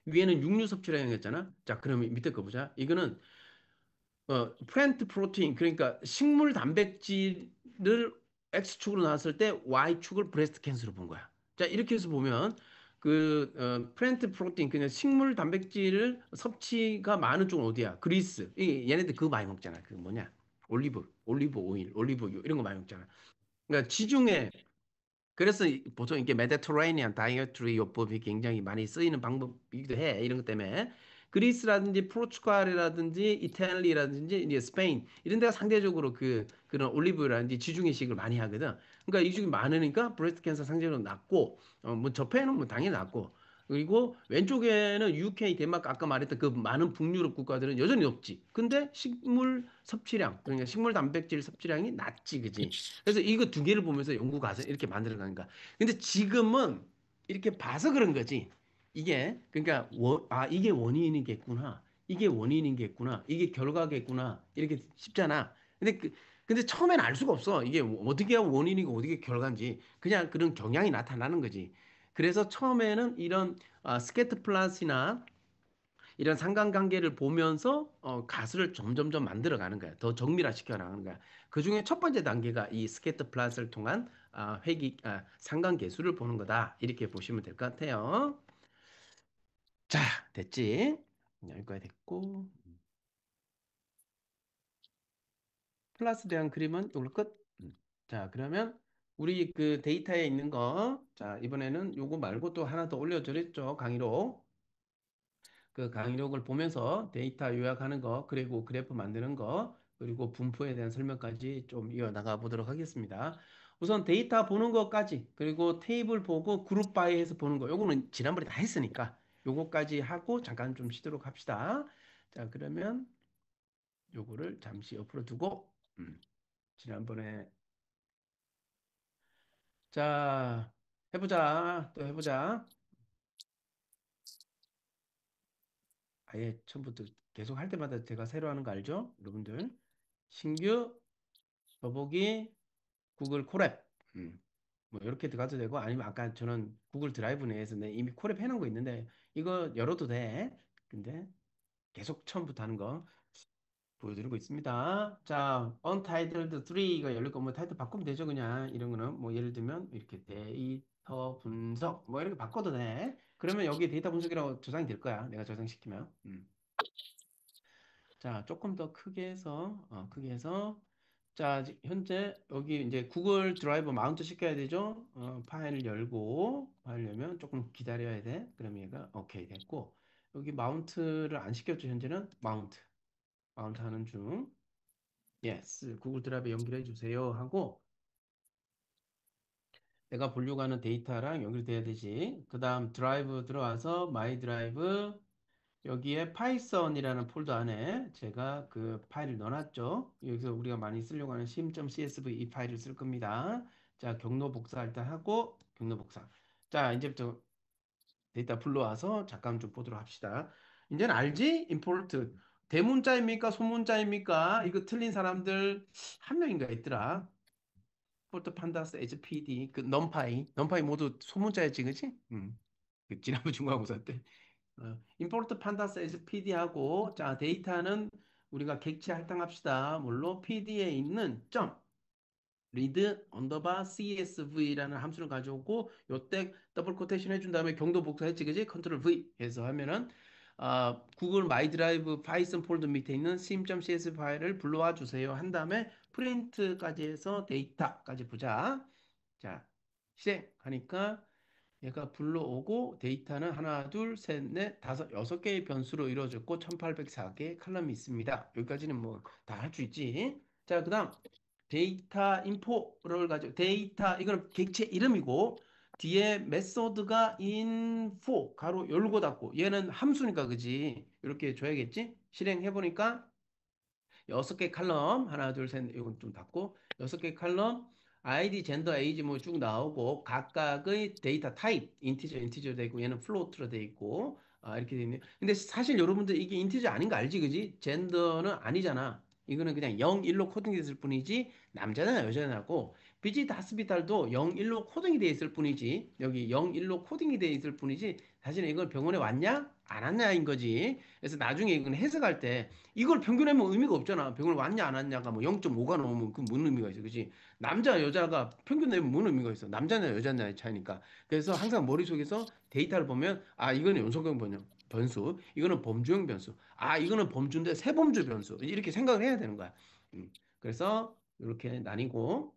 위에는 육류 섭취량이었잖아. 자, 그러면 밑에 거 보자. 이거는 플랜트 프로테인 그러니까 식물 단백질을 X축으로 나왔을 때 Y축을 브레스트 캔서로 본 거야. 자, 이렇게 해서 보면 플랜트 프로테인 그냥 식물 단백질을 섭취가 많은 쪽은 어디야? 그리스. 얘네들 그거 많이 먹잖아. 그 뭐냐? 올리브 오일, 올리브유 이런 거 많이 먹잖아. 그러니까 지중해 그래서 보통 이게 메디터레이니안 다이어트리 요법이 굉장히 많이 쓰이는 방법이기도 해. 이런 것 때문에. 그리스라든지 포르투갈이라든지 이탈리아라든지 이제 스페인 이런 데가 상대적으로 그런 올리브라든지 지중해식을 많이 하거든. 그러니까 이 중에 많으니까 브레스트 캔서 상대적으로 낮고 뭐 저폐는 뭐 당연히 낮고 그리고 왼쪽에는 UK, 덴마크 아까 말했던 그 많은 북유럽 국가들은 여전히 높지. 근데 식물 섭취량 그러니까 식물 단백질 섭취량이 낮지, 그지? 그래서 이거 두 개를 보면서 연구 가서 이렇게 만들어 가는 거야. 근데 지금은 이렇게 봐서 그런 거지. 이게 그러니까 이게 원인이겠구나. 이게 원인이겠구나. 이게 결과겠구나. 이렇게 쉽잖아. 근데 처음엔 알 수가 없어. 이게 어떻게 원인이고 어떻게 결과인지. 그냥 그런 경향이 나타나는 거지. 그래서 처음에는 이런 스케트 플라스나 이런 상관관계를 보면서 가설을 점점점 만들어가는 거야. 더 정밀화시켜 나가는 거야. 그 중에 첫 번째 단계가 이 스캐터 플랫을 통한 상관계수를 보는 거다. 이렇게 보시면 될 것 같아요. 자, 됐지? 여기까지 됐고 플러스 대한 그림은 이걸로 끝. 자, 그러면 우리 그 데이터에 있는 거, 자, 이번에는 요거 말고 또 하나 더 올려드렸죠, 강의로. 그 강의록을 보면서 데이터 요약하는 거, 그리고 그래프 만드는 거, 그리고 분포에 대한 설명까지 좀 이어나가 보도록 하겠습니다. 우선 데이터 보는 것까지, 그리고 테이블 보고 그룹 바이 해서 보는 거, 요거는 지난번에 다 했으니까 요거까지 하고 잠깐 좀 쉬도록 합시다. 자, 그러면 요거를 잠시 옆으로 두고, 지난번에, 자, 해보자. 또 해보자. 아예 처음부터 계속 할 때마다 제가 새로 하는 거 알죠? 여러분들. 신규, 더보기, 구글 콜앱. 뭐 이렇게 들어가도 되고 아니면 아까 저는 구글 드라이브 내에서 내 이미 콜앱 해놓은 거 있는데 이거 열어도 돼. 근데 계속 처음부터 하는 거 보여드리고 있습니다. 자, Untitled 3 이거 열릴 거뭐 타이틀 바꾸면 되죠 그냥 이런 거는 뭐 예를 들면 이렇게 데이터 분석 뭐 이렇게 바꿔도 돼. 그러면 여기 데이터 분석이라고 저장이 될 거야. 내가 저장시키면. 자, 조금 더 크게 해서, 자, 현재 여기 이제 구글 드라이브 마운트 시켜야 되죠? 파일 열고, 파일 열면 조금 기다려야 돼. 그럼 얘가 오케이 됐고, 여기 마운트를 안 시켰죠, 현재는? 마운트 하는 중. 예스, 구글 드라이브 연결해 주세요 하고, 내가 보려고 하는 데이터랑 연결돼야 되지. 그 다음 드라이브 들어와서 마이 드라이브, 여기에 파이썬이라는 폴더 안에 제가 그 파일을 넣어놨죠. 여기서 우리가 많이 쓰려고 하는 sim.csv 이 파일을 쓸 겁니다. 자, 경로 복사 일단 하고 경로 복사. 자, 이제부터 데이터 불러와서 잠깐 좀 보도록 합시다. 이제는 알지? 임포트 대문자입니까? 소문자입니까? 이거 틀린 사람들 한 명인가 있더라. 포트 판다스 SPD 그 넘파이 모두 소문자였지, 그치? 그 지난번 중간고사 때. 임포트 판다스 에서 PD하고 자 데이터는 우리가 객체 할당합시다. 물론 PD에 있는 점 리드 언더바 CSV라는 함수를 가져오고 요때 더블 코테이션 해준 다음에 경도 복사했지 그지? 컨트롤 V 해서 하면은 구글 마이 드라이브 파이썬 폴더 밑에 있는 sim.csv 파일을 불러와 주세요 한 다음에 프린트까지 해서 데이터까지 보자. 자 실행하니까 얘가 불러오고 데이터는 하나, 둘, 셋, 넷, 다섯, 여섯 개의 변수로 이루어졌고 1804개의 칼럼이 있습니다. 여기까지는 뭐 다 할 수 있지. 자, 그다음 데이터 인포를 가지고 데이터 이거는 객체 이름이고 뒤에 메소드가 info 가로 열고 닫고 얘는 함수니까 그지? 이렇게 줘야겠지? 실행해 보니까 여섯 개 칼럼 하나 둘 셋 이건 좀 닫고 여섯 개 칼럼 아이디 젠더 에이지 뭐 쭉 나오고 각각의 데이터 타입 인티저 되고 얘는 플로트로 돼 있고 이렇게 돼 있네요. 근데 사실 여러분들 이게 인티저 아닌 거 알지 그지? 젠더는 아니잖아. 이거는 그냥 0, 1로 코딩됐을 뿐이지 남자나 여자나고 비지트 하스피탈도 01로 코딩이 돼 있을 뿐이지, 여기 01로 코딩이 돼 있을 뿐이지, 사실은 이걸 병원에 왔냐? 안 왔냐인 거지. 그래서 나중에 이건 해석할 때, 이걸 평균하면 의미가 없잖아. 병원에 왔냐, 안 왔냐가 뭐 0.5가 넘으면 그 무슨 의미가 있어. 그지? 남자, 여자가 평균 내면 무슨 의미가 있어. 남자냐, 여자냐의 차이니까. 그래서 항상 머릿속에서 데이터를 보면, 아, 이거는 연속형 변수, 이거는 범주형 변수, 아, 이거는 범주인데 세범주 변수. 이렇게 생각을 해야 되는 거야. 그래서 이렇게 나뉘고,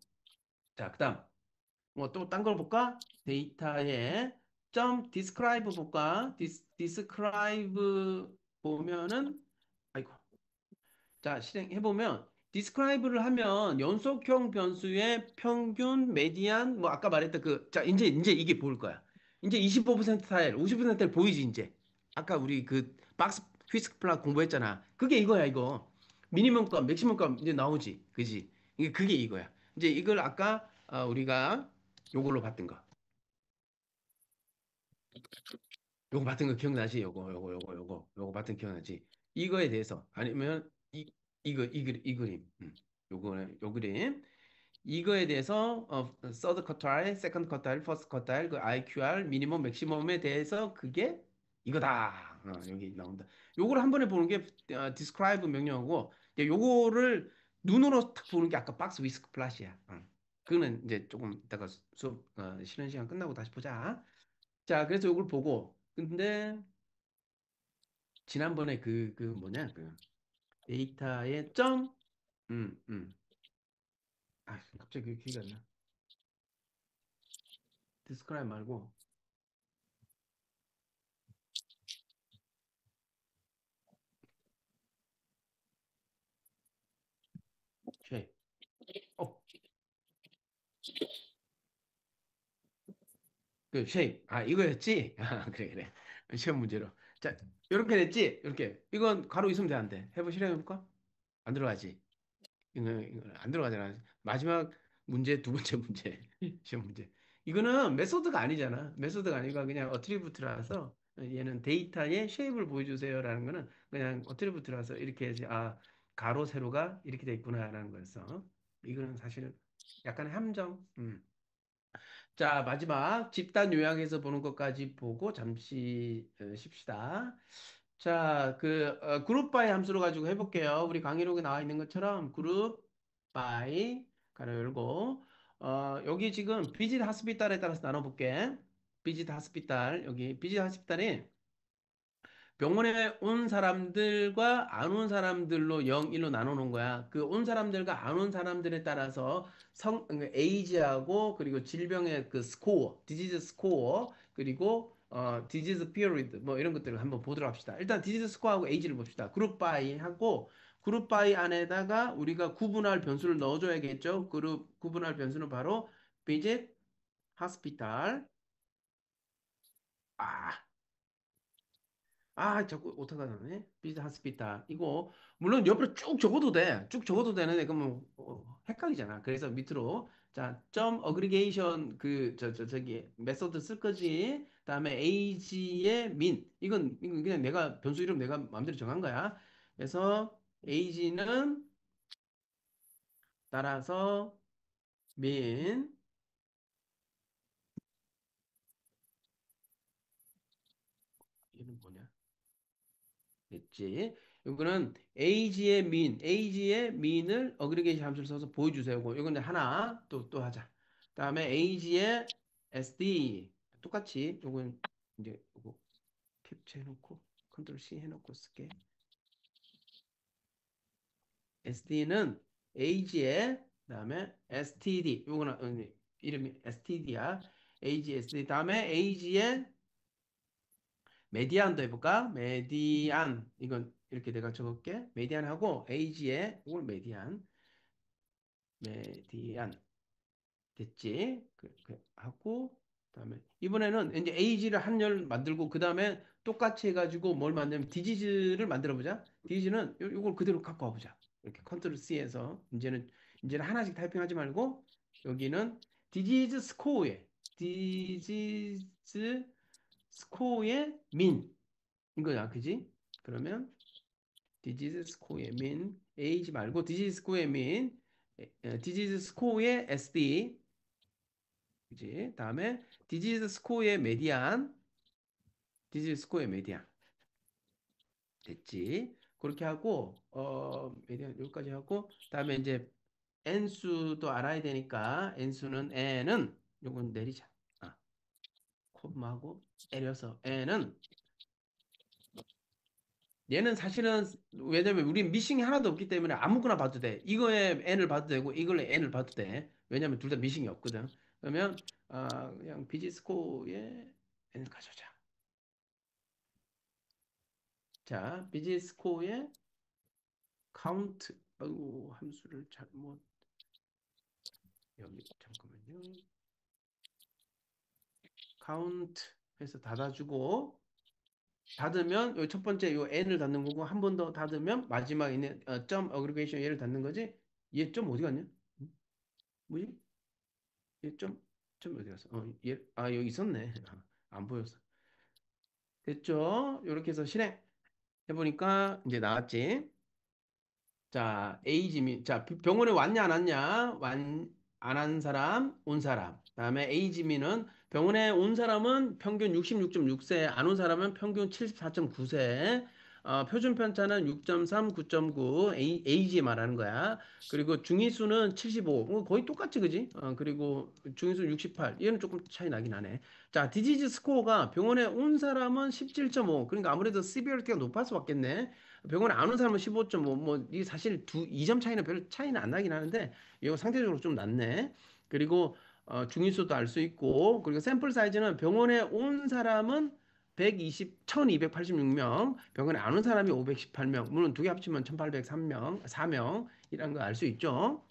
자, 그다음 뭐 또 딴 걸 볼까? 데이터에 점 describe 볼까? describe 보면은 아이고. 자, 실행해 보면 describe를 하면 연속형 변수의 평균, 메디안 뭐 아까 말했던 그 자, 이제 이게 보일 거야. 이제 25% 타일, 50% 타일 보이지 이제. 아까 우리 그 박스 휘스크 플랫 공부했잖아. 그게 이거야, 이거. 미니멈 값, 맥시멈 값 이제 나오지. 그지? 이게 그게 이거야. 이제 이걸 아까 우리가 요걸로 봤던 거. 요거 봤던 거 기억나지? 요거 봤던 거 기억나지? 이거에 대해서 아니면 이 그림. 요거는 요 그림. 이거에 대해서 서드 쿼타일, 세컨드 쿼타일, 퍼스트 쿼타일, 그 IQR, 미니멈, 맥시멈에 대해서 그게 이거다. 여기 나온다. 요걸 한 번에 보는 게 describe 명령어고, 이제 요거를 눈으로 탁 보는 게 아까 박스 위스크 플랫이야. 그거는 이제 조금 이따가 수업 쉬는 시간 끝나고 다시 보자. 자, 그래서 요걸 보고, 근데 지난번에 그 뭐냐 그 데이터의 점, 음, 음. 갑자기 기억이 안 나. describe 말고 shape. 어, 그 shape. 아, 이거였지? 아, 그래, 그래. 시험 문제로. 자, 이렇게 됐지? 이렇게. 이건 가로 있으면 돼, 안 돼? 해보 실행해볼까? 안 들어가지? 이거 안 들어가잖아. 마지막 문제, 두 번째 문제. 시험 문제. 이거는 메소드가 아니잖아. 메소드가 아니고 그냥 어트리뷰트라서 얘는 데이터의 쉐입을 보여주세요라는 거는 그냥 어트리뷰트라서 이렇게 해서 아, 가로, 세로가 이렇게 돼 있구나라는 거였어. 이거는 사실 약간의 함정. 자, 마지막 집단 요약해서 보는 것까지 보고 잠시 쉽시다. 자, 그룹 바이 함수로 가지고 해볼게요. 우리 강의록에 나와 있는 것처럼 그룹 바이 가로 열고 여기 지금 비짓 하스피탈에 따라서 나눠볼게. 비짓 하스피탈 여기 비짓 하스피탈이 병원에 온 사람들과 안 온 사람들로 0, 1로 나눠 놓은 거야. 그 온 사람들과 안 온 사람들에 따라서 에이지하고 그리고 질병의 그 스코어, 디지즈 스코어, 그리고 디지즈 피리드 뭐 이런 것들을 한번 보도록 합시다. 일단 디지즈 스코어하고 에이지를 봅시다. 그룹 바이 하고 그룹 바이 안에다가 우리가 구분할 변수를 넣어줘야겠죠. 그룹 구분할 변수는 바로 비짓, 하스피탈. 아, 자꾸 오타가 나네. 비슷 하스피탈. 이거, 물론 옆으로 쭉 적어도 돼. 쭉 적어도 되는데, 그러면 헷갈리잖아. 그래서 밑으로, 자, 점 어그리게이션, 저기, 메소드 쓸 거지. 다음에 age의 min. 이건 그냥 내가, 변수 이름 내가 마음대로 정한 거야. 그래서 age는 따라서 min. 얘는 뭐냐? 됐지? 이거는 age의 mean을 어그리게이션 함수를 써서 보여주세요. 이건 이제 하나 또 하자. 다음에 age의 sd 똑같이 이건 이제 이거 캡처 해놓고 컨트롤 C 해놓고 쓸게. sd는 age의 그다음에 std 이거는 이름이 std야. age sd 다음에 age의 메디안도 해볼까? 메디안 이건 이렇게 내가 적을게. 메디안하고 에이지에 이걸 메디안 됐지? 하고 그다음에 이번에는 이제 에이지를 한 열 만들고 그다음에 똑같이 해가지고 뭘 만들면 디지즈를 만들어 보자. 디지즈는 요걸 그대로 갖고 와보자. 이렇게 컨트롤 C에서 이제는 하나씩 타이핑하지 말고 여기는 디지즈 스코어에 디지즈 스코어의 민 이거야, 그지? 그러면 디지즈 스코어의 민, 에이지 말고 디지즈 스코어의 민 디지즈 스코어의 SD, 그지? 다음에 디지즈 스코어의 메디안, 디지즈 스코어의 메디안. 됐지? 그렇게 하고 메디안 여기까지 하고 다음에 이제 n수도 알아야 되니까 n수는 n은 요건 내리자. 아, 콤마하고 내려서 n은 얘는 사실은 왜냐면 우리 미싱이 하나도 없기 때문에 아무거나 봐도 돼. 이거에 n을 봐도 되고 이걸로 n을 봐도 돼. 왜냐면 둘 다 미싱이 없거든. 그러면 그냥 비지스코어에 n을 가져오자. 자, 비지스코어에 카운트. 아이고, 함수를 잘못 여기 잠깐만요. 카운트 해서 닫아주고 닫으면 요 첫 번째 요 n을 닫는 거고 한 번 더 닫으면 마지막에 있는 점 어그리게이션 얘를 닫는 거지. 얘 점 어디 갔냐? 응? 뭐지? 얘 점 어디 갔어? 여기 있었네. 안 보였어. 됐죠? 이렇게 해서 실행 해보니까 이제 나왔지. 자, A지민. 자, 병원에 왔냐, 안 왔냐? 안 한 사람, 온 사람. 그다음에 A지민은 병원에 온 사람은 평균 66.6세, 안 온 사람은 평균 74.9세. 표준 편차는 6.3, 9.9. A지 말하는 거야. 그리고 중위수는 75. 거의 똑같지, 그지? 그리고 중위수 68. 얘는 조금 차이 나긴 하네. 자, 디지즈 스코어가 병원에 온 사람은 17.5. 그러니까 아무래도 시비어리티가 높을 수밖에 없네. 병원에 안 온 사람은 15.5, 이게 사실 2점 차이는 별 차이는 안 나긴 하는데, 이거 상대적으로 좀 낮네. 그리고, 중위수도 알 수 있고, 그리고 샘플 사이즈는 병원에 온 사람은 1286명, 병원에 안 온 사람이 518명, 물론 두 개 합치면 1803명, 4명이라는 거 알 수 있죠.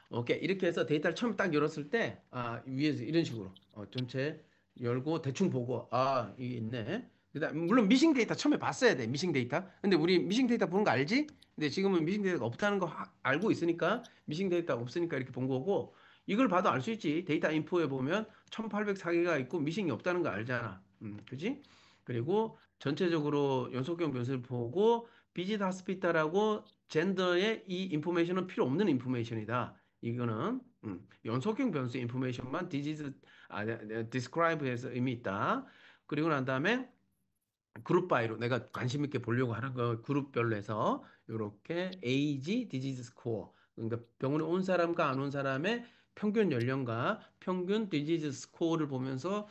오케이. 이렇게 해서 데이터를 처음 딱 열었을 때, 위에서 이런 식으로, 전체 열고 대충 보고, 이게 있네. 그다음, 물론 미싱 데이터 처음에 봤어야 돼, 미싱 데이터. 근데 우리 미싱 데이터 보는 거 알지? 근데 지금은 미싱 데이터가 없다는 거 알고 있으니까, 미싱 데이터가 없으니까 이렇게 본 거고, 이걸 봐도 알 수 있지. 데이터 인포에 보면 1804개가 있고 미싱이 없다는 거 알잖아. 그지? 그리고 전체적으로 연속형 변수를 보고, 비짓 하스피탈하고 젠더의 이 인포메이션은 필요 없는 인포메이션이다. 이거는 연속형 변수 인포메이션만 describe해서 의미 있다. 그리고 난 다음에 그룹 바이로 내가 관심 있게 보려고 하는 거 그룹별로 해서 이렇게 age, disease score 그러니까 병원에 온 사람과 안 온 사람의 평균 연령과 평균 디지즈 스코어를 보면서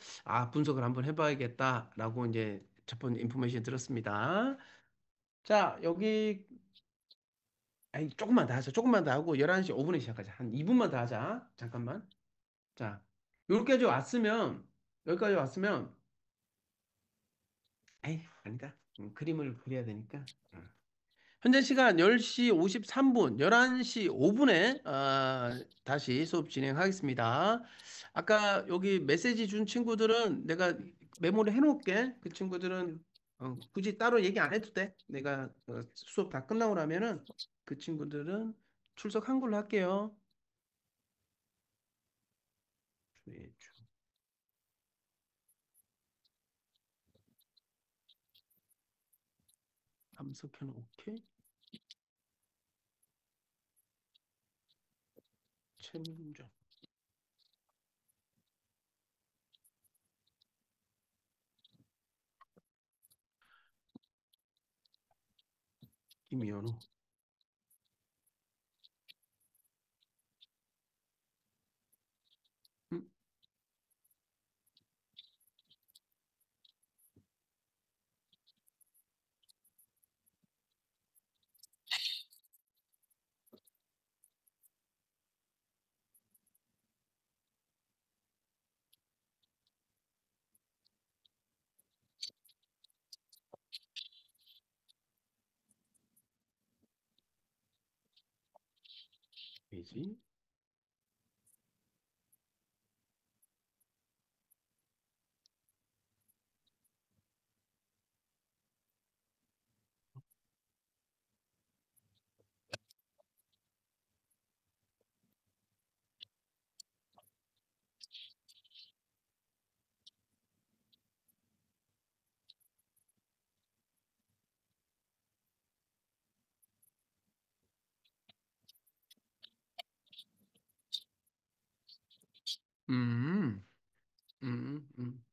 분석을 한번 해봐야겠다라고 이제 첫 번째 인포메이션 들었습니다. 자, 여기 조금만 더 하자. 조금만 더 하고 11시 5분에 시작하자. 한 2분만 더 하자. 잠깐만. 자, 여기까지 왔으면, 여기까지 왔으면, 아니다. 그림을 그려야 되니까. 현재 시간 10시 53분, 11시 5분에 다시 수업 진행하겠습니다. 아까 여기 메시지 준 친구들은 내가 메모를 해놓을게. 그 친구들은 굳이 따로 얘기 안 해도 돼. 내가 수업 다 끝나고 나면은 그 친구들은 출석한 걸로 할게요. 최주 함석현 오케이. 최민정 김연우 음, 이지 음, 음, 음.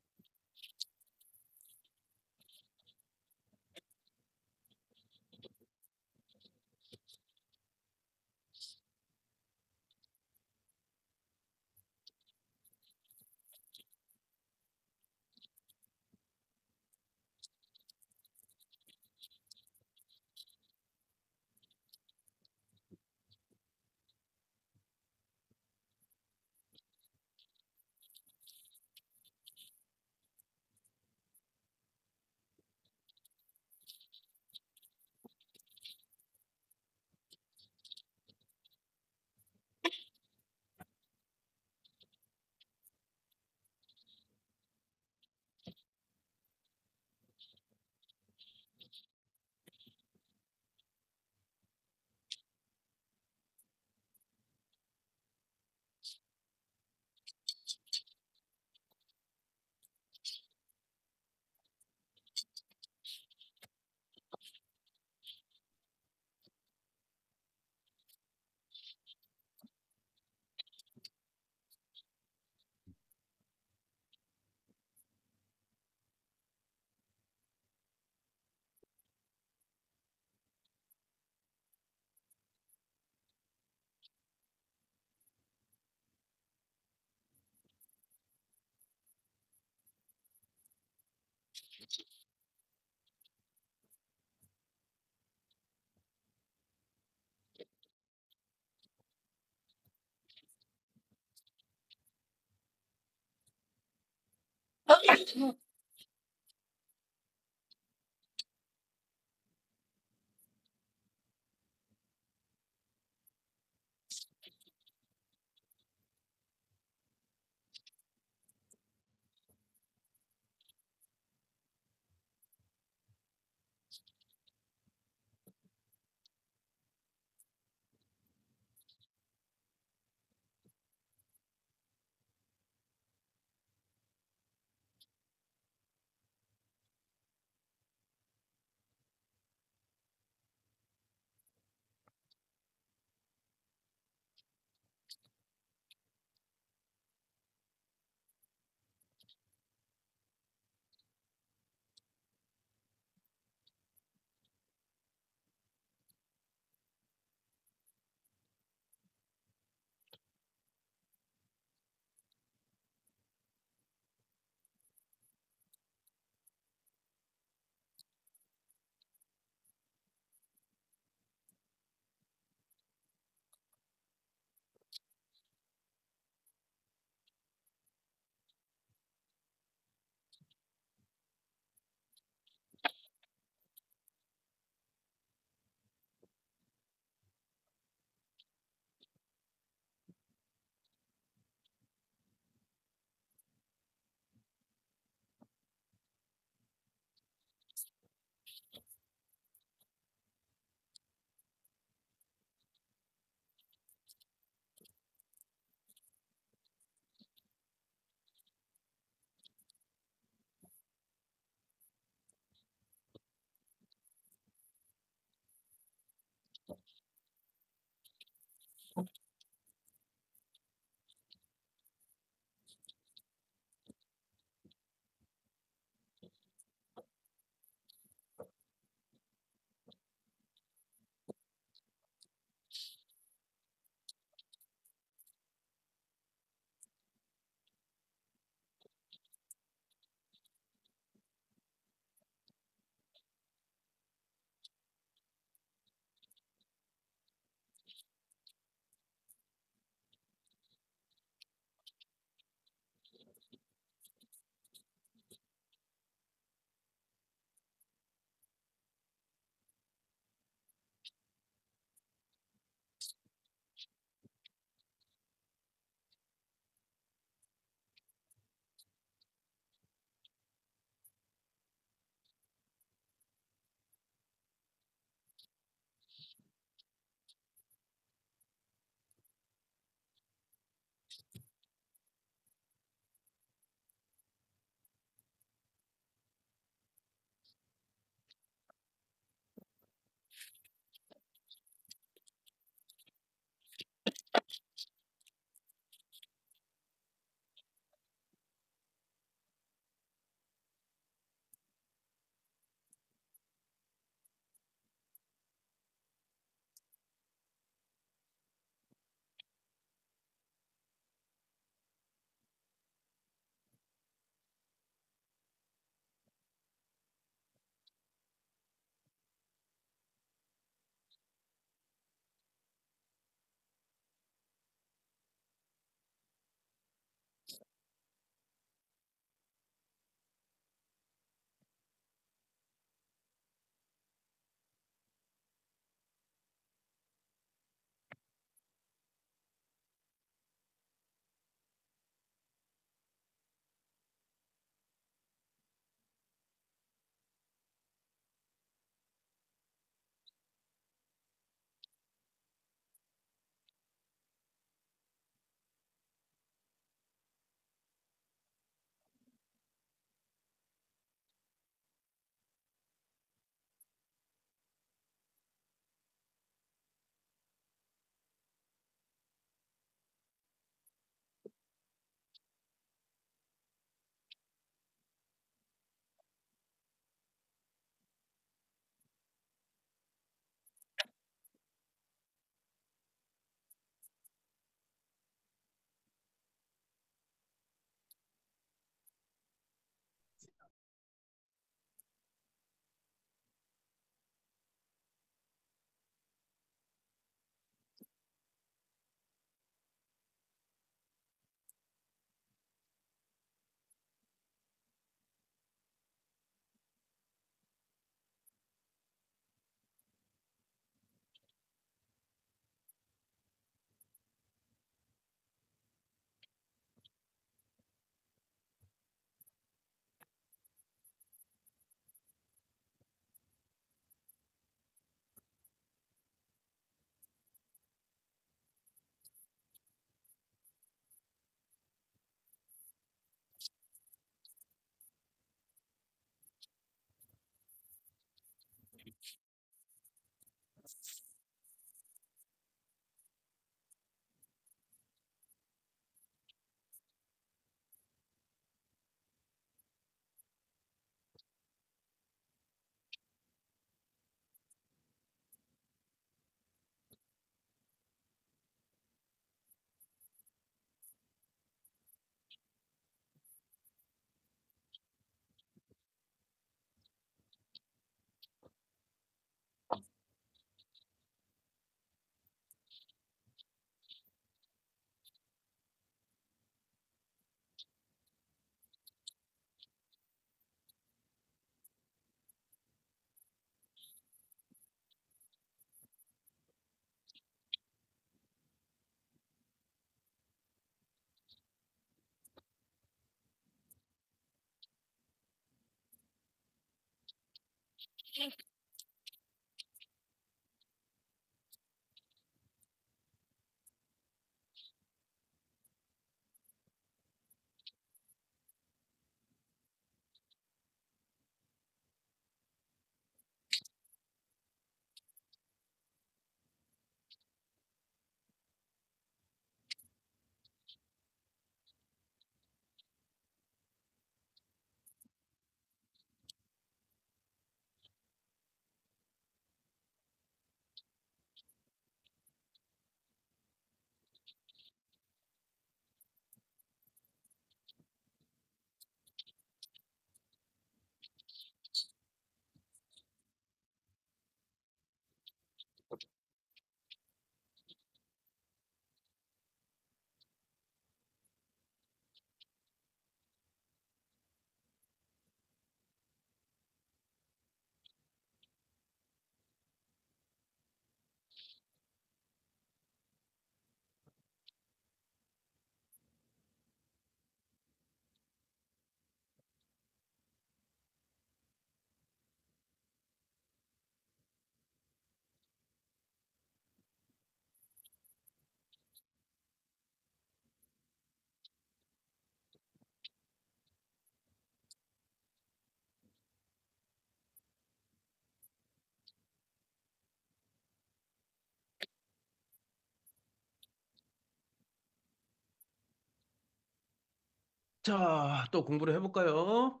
자, 또 공부를 해볼까요?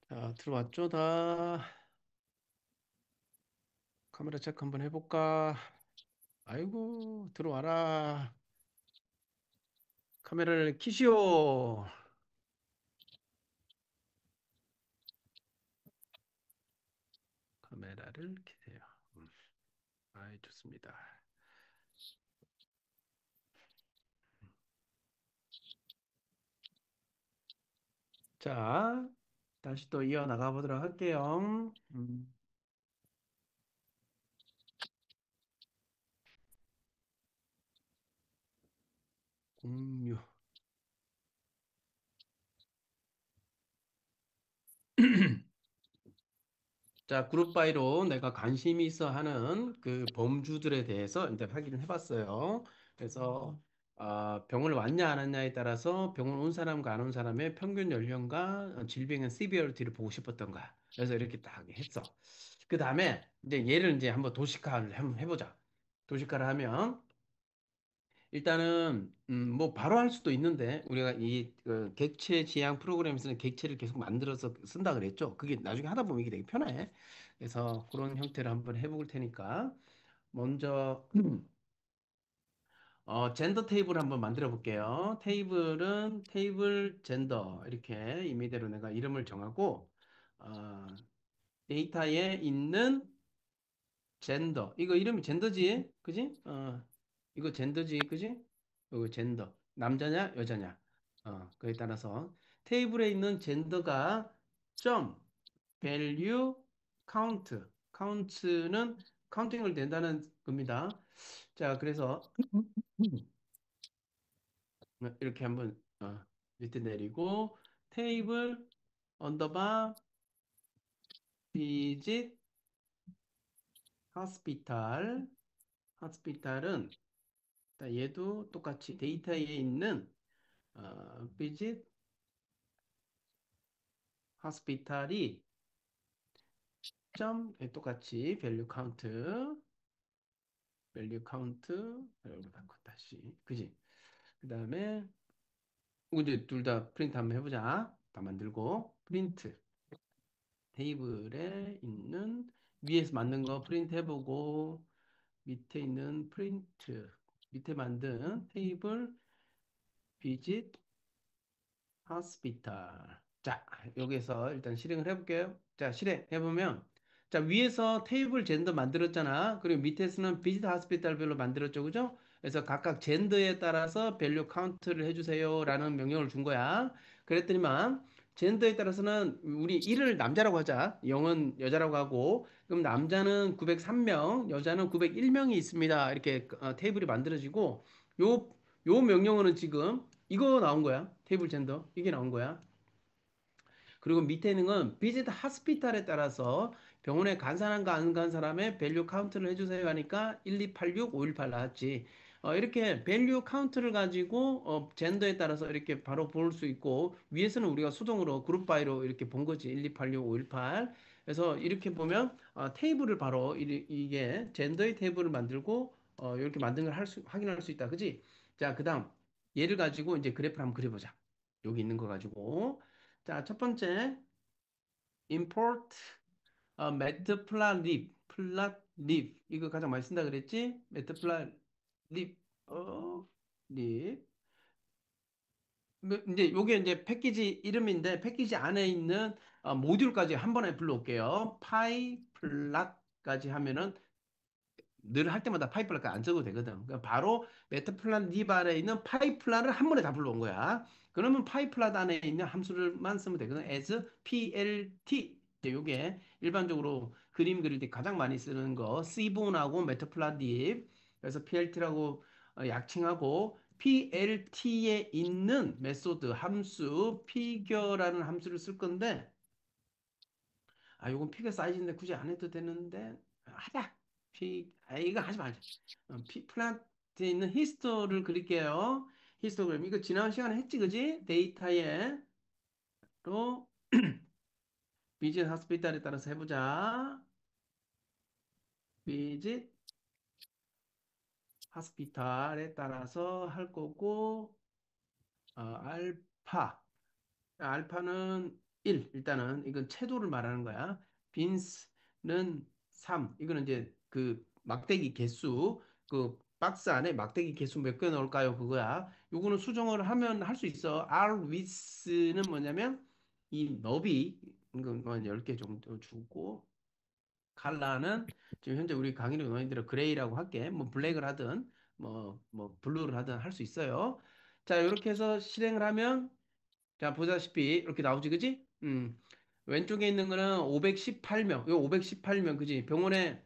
자, 들어왔죠, 다. 카메라 체크 한번 해볼까? 아이고, 들어와라. 카메라를 켜시오. 카메라를 켜세요. 음, 아이, 좋습니다. 자, 다시 또 이어나가 보도록 할게요. 공유. 자, 그룹바이로 내가 관심이 있어 하는 그 범주들에 대해서 이제 확인을 해봤어요. 그래서 병을 왔냐 안 왔냐에 따라서 병을 온 사람과 안 온 사람의 평균 연령과 질병의 시비어리티를 보고 싶었던 거야. 그래서 이렇게 딱 했어. 그 다음에 이제 얘를 이제 한번 도식화를 한번 해보자. 도식화를 하면 일단은 뭐 바로 할 수도 있는데 우리가 이그 객체 지향 프로그램에서는 객체를 계속 만들어서 쓴다 그랬죠. 그게 나중에 하다 보면 이게 되게 편해. 그래서 그런 형태를 한번 해볼 테니까 먼저 젠더 테이블 한번 만들어 볼게요. 테이블은 테이블 젠더 이렇게 이미대로 내가 이름을 정하고 어, 데이터에 있는 젠더. 이거 이름이 젠더지? 그지? 이거 젠더지? 그지? 이거 젠더. 남자냐, 여자냐? 그에 따라서 테이블에 있는 젠더가 점, value, count. count는 카운팅을 된다는 겁니다. 자, 그래서 이렇게 한번 밑에 내리고 테이블 언더바 visit hospital. hospital은 얘도 똑같이 데이터에 있는 visit hospital이 점 똑같이 value count 이렇게 바꿔 다시 그지? 그 다음에 이제 둘 다 프린트 한번 해보자. 다 만들고 프린트 테이블에 있는 위에서 만든 거 프린트 해보고 밑에 있는 프린트 밑에 만든 테이블 visit hospital. 자, 여기서 일단 실행을 해볼게요. 자, 실행해보면, 자, 위에서 테이블 젠더 만들었잖아. 그리고 밑에서는 비지트 하스피탈별로 만들었죠. 그죠? 그래서 각각 젠더에 따라서 밸류 카운트를 해주세요. 라는 명령을 준 거야. 그랬더니만, 젠더에 따라서는 우리 1을 남자라고 하자. 0은 여자라고 하고, 그럼 남자는 903명, 여자는 901명이 있습니다. 이렇게 테이블이 만들어지고, 요, 요 명령어는 지금 이거 나온 거야. 테이블 젠더. 이게 나온 거야. 그리고 밑에 있는 건 비짓 하스피탈에 따라서 병원에 간 사람과 안 간 사람의 밸류 카운트를 해주세요 하니까 1286, 518 나왔지. 이렇게 밸류 카운트를 가지고 젠더에 따라서 이렇게 바로 볼 수 있고 위에서는 우리가 수동으로 그룹 바이로 이렇게 본 거지. 1286, 518. 그래서 이렇게 보면 테이블을 바로 이게 젠더의 테이블을 만들고 이렇게 만든 걸 확인할 수 있다. 그지? 자, 그다음 얘를 가지고 이제 그래프를 한번 그려보자. 여기 있는 거 가지고. 자, 첫 번째 import matplotlib plotλib 이거 가장 많이 쓴다 그랬지? matplotlib lib 이제 요게 이제 패키지 이름인데 패키지 안에 있는 모듈까지 한 번에 불러올게요. pyplot까지 하면은 늘 할 때마다 파이프라인 안 써도 되거든. 그러니까 바로 메타플란 리발에 있는 파이프라인을 한 번에 다 불러온 거야. 그러면 파이프라인 안에 있는 함수를만 쓰면 되거든. as plt. 이제 요게 일반적으로 그림 그릴 때 가장 많이 쓰는 거 C분하고 메타플란 립. 그래서 plt라고 약칭하고 plt에 있는 메소드 함수 피겨라는 함수를 쓸 건데 요건 피겨 사이즈인데 굳이 안 해도 되는데 하자. 이거 하지 말자. 플란트에 있는 히스토를 그릴게요. 히스토그램. 이거 지난 시간에 했지, 그지? 데이터에 또 비짓 하스피탈에 따라서 해보자. 비짓 하스피탈에 따라서 할 거고 알파. 알파는 1. 일단은 이건 채도를 말하는 거야. 빈스는 3. 이거는 이제 그 막대기 개수, 그 박스 안에 막대기 개수 몇 개 넣을까요? 그거야. 요거는 수정을 하면 할 수 있어. R width는 뭐냐면 이 너비 이건 뭐 10개 정도 주고 칼라는 지금 현재 우리 강의로 너희들은 그레이라고 할게. 뭐 블랙을 하든 뭐 블루를 하든 할 수 있어요. 자, 이렇게 해서 실행을 하면 자, 보다시피 이렇게 나오지, 그지? 왼쪽에 있는 거는 518명. 요 518명, 그지? 병원에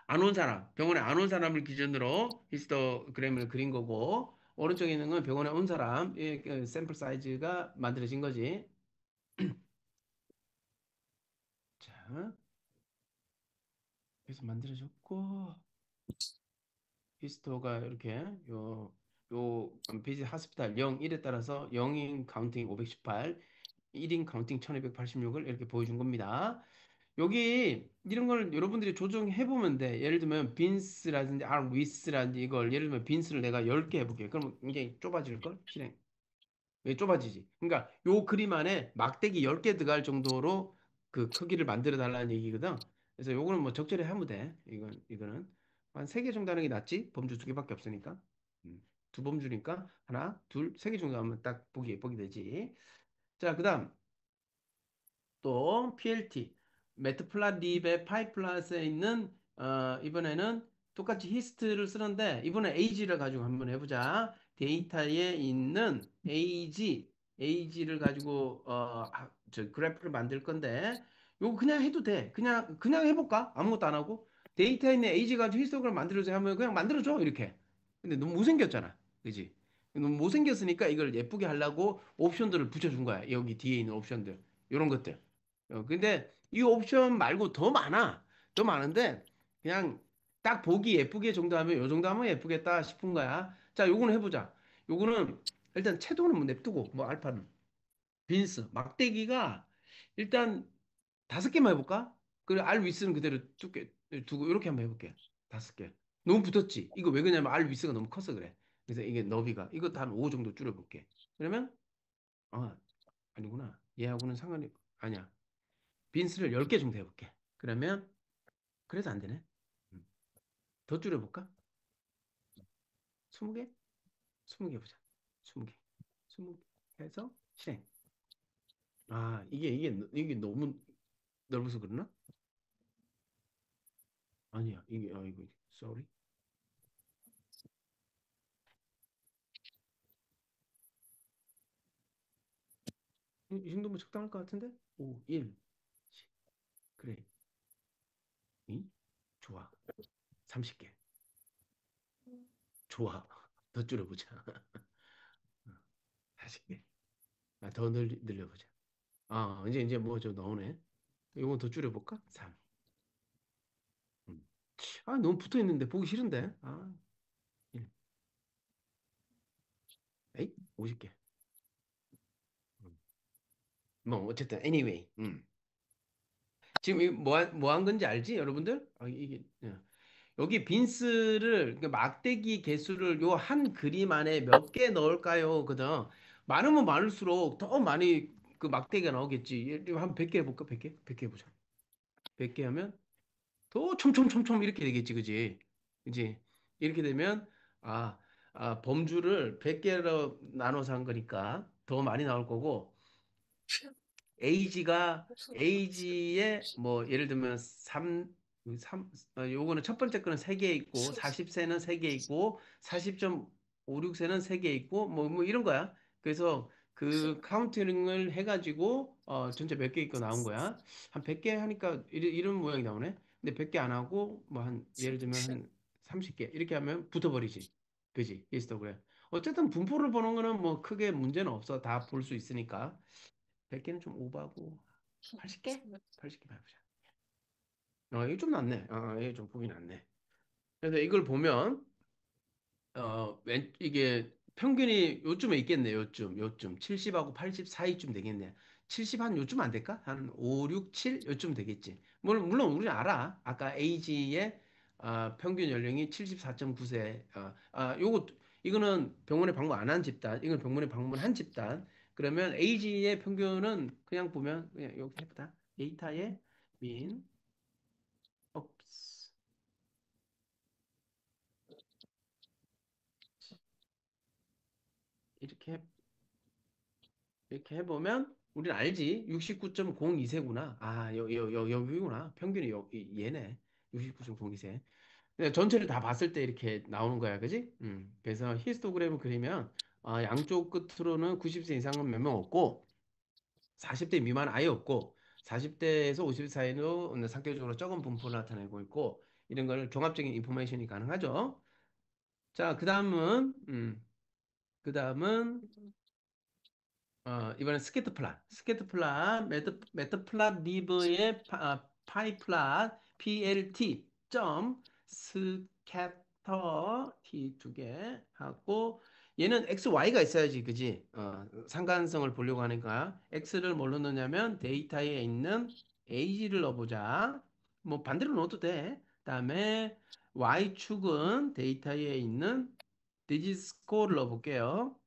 안 온 사람, 병원에 안 온 사람을 기준으로 히스토그램을 그린 거고, 오른쪽에 있는 건 병원에 온 사람, 그 샘플 사이즈가 만들어진 거지. 자, 그래서 만들어졌고, 히스토가 이렇게, 요, 비지 하스피탈 0, 1에 따라서 0인 카운팅 518, 1인 카운팅 1286을 이렇게 보여준 겁니다. 여기 이런 걸 여러분들이 조정해 보면 돼. 예를 들면 빈스라든지 R 위스라든지 이걸 예를 들면 빈스를 내가 10개 해볼게. 그러면 굉장히 좁아질 걸? 실행. 왜 좁아지지? 그러니까 요 그림 안에 막대기 10개 들어갈 정도로 그 크기를 만들어 달라는 얘기거든. 그래서 요거는 뭐 적절히 하면 돼. 이거는 한 3개 정도 하는 게 낫지. 범주 2개밖에 없으니까. 두 범주니까 하나, 둘, 3개 정도 하면 딱 보기 예쁘게 되지. 자, 그다음 또 PLT 매트플라립의 파이플랫에 있는 이번에는 똑같이 히스트를 쓰는데 이번에 AG를 가지고 한번 해보자. 데이터에 있는 AG를 가지고 저 그래프를 만들 건데 요거 그냥 해도 돼. 그냥 해볼까? 아무것도 안 하고 데이터에 있는 AG 가지고 히스토그램 만들어줘 하면 그냥 만들어줘 이렇게. 근데 너무 못생겼잖아, 그지? 너무 못생겼으니까 이걸 예쁘게 하려고 옵션들을 붙여준 거야. 여기 뒤에 있는 옵션들. 이런 것들. 근데 이 옵션 말고 더 많아. 더 많은데 그냥 딱 보기 예쁘게 정도 하면 요 정도 하면 예쁘겠다 싶은 거야. 자, 요거는 해보자. 요거는 일단 채도는 뭐 냅두고 뭐 알파는 빈스 막대기가 일단 5개만 해볼까? 그리고 알 위스는 그대로 두고 이렇게 한번 해볼게. 5개. 너무 붙었지. 이거 왜 그러냐면 알 위스가 너무 커서 그래. 그래서 이게 너비가 이것도 한 5 정도 줄여볼게. 그러면 아니구나. 얘하고는 상관이 아니야. 빈스를 10개 정도 해볼게. 그러면 그래도 안 되네. 음. 더 줄여볼까? 20개? 20개 보자. 20개. 20개 해서 실행. 이게 너무 넓어서 그러나? 아니야. 이거 sorry. 이 정도면 적당할 것 같은데? 5, 1. 그래. 이? 좋아. 30개. 좋아. 더 줄여보자. 40개. 더 늘려보자. 이제 뭐 좀 나오네. 이건 더 줄여볼까? 3. 음. 너무 붙어 있는데 보기 싫은데. 1. 에이, 50개. 음. 뭐 어쨌든 anyway. 지금 뭐한 건지 알지, 여러분들? 이게 여기 빈스를 그 막대기 개수를 요 한 그림 안에 몇 개 넣을까요? 거든. 많으면 많을수록 더 많이 그 막대기가 나오겠지. 한 100개 해볼까? 100개? 100개 해보자. 100개 하면 더 촘촘촘촘 이렇게 되겠지, 그지? 그지? 이렇게 되면 아, 범주를 100개로 나눠서 한 거니까 더 많이 나올 거고 에이지의 뭐 예를 들면 3 요거는 첫 번째 거는 3개 있고 40세는 3개 있고 40.56세는 3개 있고 뭐 이런 거야. 그래서 그 카운팅을 해가지고 전체 몇 개 있고 나온 거야. 한 100개 하니까 이런 모양이 나오네. 근데 100개 안 하고 뭐 한 예를 들면 한 30개 이렇게 하면 붙어버리지. 그지? 히스토그램. 어쨌든 분포를 보는 거는 뭐 크게 문제는 없어. 다 볼 수 있으니까. 100개는 좀 오버하고 80개? 80개 봐보자. 이게 좀 낫네. 이게 좀 보기 낫네. 그래서 이걸 보면 이게 평균이 요쯤에 있겠네. 요쯤 70하고 80 사이쯤 되겠네. 70 한 요쯤 안 될까? 한 5, 6, 7 요쯤 되겠지. 물론 우리는 알아. 아까 AG의 평균 연령이 74.9세. 이거는 병원에 방문 안 한 집단. 이건 병원에 방문한 집단. 그러면 AG의 평균은 그냥 보면 그냥 여기 해보다. 데이터의 민, 업스 이렇게 이렇게 해보면 우리는 알지. 69.02세구나. 여기구나. 평균이 얘네. 69.02세. 전체를 다 봤을 때 이렇게 나오는 거야. 그지? 그래서 히스토그램을 그리면 양쪽 끝으로는 90세 이상은 몇 명 없고 40대 미만 아예 없고 40대에서 50세 사이로 상대적으로 적은 분포를 나타내고 있고 이런 걸 종합적인 인포메이션이 가능하죠. 자, 그다음은 이번엔 스케트 플랫, 매트 플랫 리브의 파이 플랫, PLT, 스캐터, T 2개 하고, 얘는 XY가 있어야지, 그지? 상관성을 보려고 하니까, X를 뭘로 넣냐면, 데이터에 있는 AG를 넣어보자. 뭐, 반대로 넣어도 돼. 그다음에, Y축은 데이터에 있는 디지트 스코어를 넣어볼게요.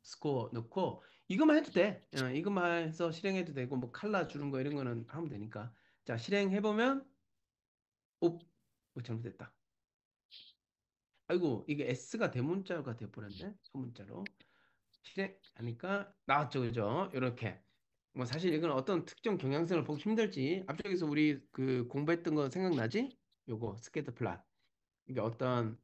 스코어 넣고 이것만 해도 돼. 이것만 해서 실행해도 되고 뭐 칼라 주는 거 이런 거는 하면 되니까. 자, 실행해 보면 잘못됐다. 아이고, 이게 S가 대문자가 돼 버렸네. 소문자로. 실행하니까 나왔죠. 그죠? 이렇게. 뭐 사실 이건 어떤 특정 경향성을 보기 힘들지. 앞쪽에서 우리 그 공부했던 거 생각나지? 요거 스케이터 플랫. 이게 어떤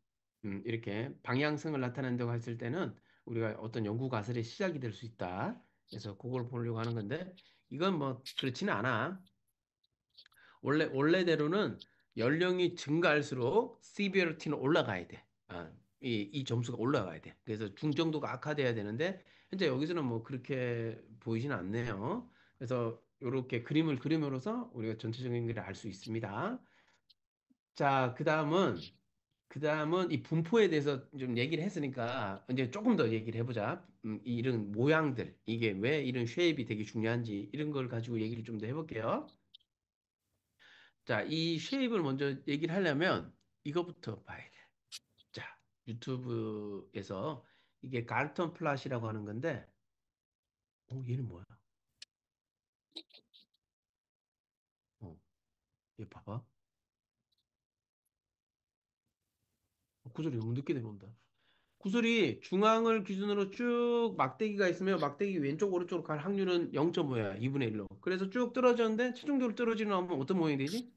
이렇게 방향성을 나타낸다고 했을 때는 우리가 어떤 연구 가설의 시작이 될 수 있다. 그래서 그걸 보려고 하는 건데 이건 뭐 그렇지는 않아. 원래대로는 연령이 증가할수록 CBRT는 올라가야 돼. 이 점수가 올라가야 돼. 그래서 중정도가 악화돼야 되는데 현재 여기서는 뭐 그렇게 보이지는 않네요. 그래서 이렇게 그림을 그림으로써 우리가 전체적인 걸 알 수 있습니다. 자, 그다음은 이 분포에 대해서 좀 얘기를 했으니까 이제 조금 더 얘기를 해보자. 이런 모양들, 이게 왜 이런 쉐입이 되게 중요한지 이런 걸 가지고 얘기를 좀 더 해볼게요. 자, 이 쉐입을 먼저 얘기를 하려면 이거부터 봐야 돼. 자, 유튜브에서 이게 갈턴 플랫이라고 하는 건데, 얘는 뭐야? 어, 얘 봐봐. 구절이 너무 늦게 내려온다. 구슬이 중앙을 기준으로 쭉 막대기가 있으면 막대기 왼쪽 오른쪽으로 갈 확률은 0.5야. 2분의 1로. 그래서 쭉 떨어졌는데 최종적으로 떨어지는 면 어떤 모양이 되지?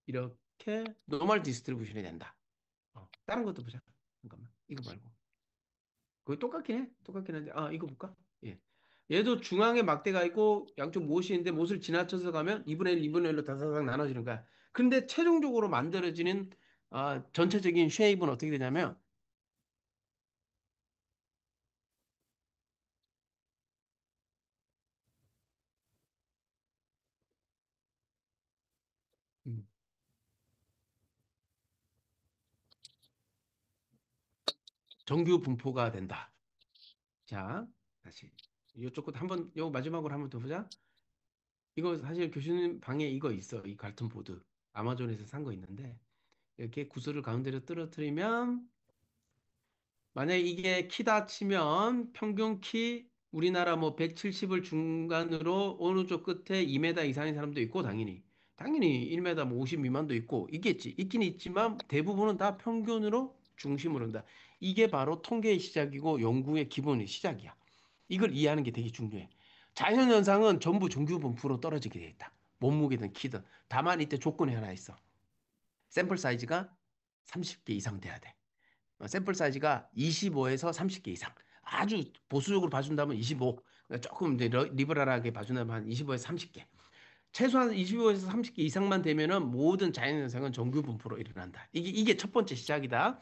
이렇게 노멀 디스트리뷰션이 된다. 다른 것도 보자. 잠깐만. 이거 말고. 그거 똑같긴 해. 똑같긴 한데. 이거 볼까? 예. 얘도 중앙에 막대가 있고 양쪽 못이 있는데 못을 지나쳐서 가면 2분의 1, 2분의 1로 다사삭 나눠지는 거야. 근데 최종적으로 만들어지는 전체적인 쉐입은 어떻게 되냐면 정규 분포가 된다. 자, 다시 이쪽 것도 한번 요 마지막으로 한번 더 보자. 이거 사실 교수님 방에 이거 있어. 이 갈튼 보드. 아마존에서 산 거 있는데 이렇게 구슬을 가운데로 떨어뜨리면 만약에 이게 키다 치면 평균 키 우리나라 뭐 170을 중간으로 어느 쪽 끝에 2m 이상인 사람도 있고 당연히 1m 뭐 50 미만도 있고 있겠지. 있긴 있지만 대부분은 다 평균으로 중심으로 한다. 이게 바로 통계의 시작이고 연구의 기본의 시작이야. 이걸 이해하는 게 되게 중요해. 자연현상은 전부 종교 분포로 떨어지게 돼 있다. 몸무게든 키든. 다만 이때 조건이 하나 있어. 샘플 사이즈가 30개 이상 돼야 돼. 샘플 사이즈가 25에서 30개 이상. 아주 보수적으로 봐준다면 25. 조금 이제 리버럴하게 봐준다면 한 25에서 30개. 최소한 25에서 30개 이상만 되면은 모든 자연현상은 정규 분포로 일어난다. 이게 첫 번째 시작이다.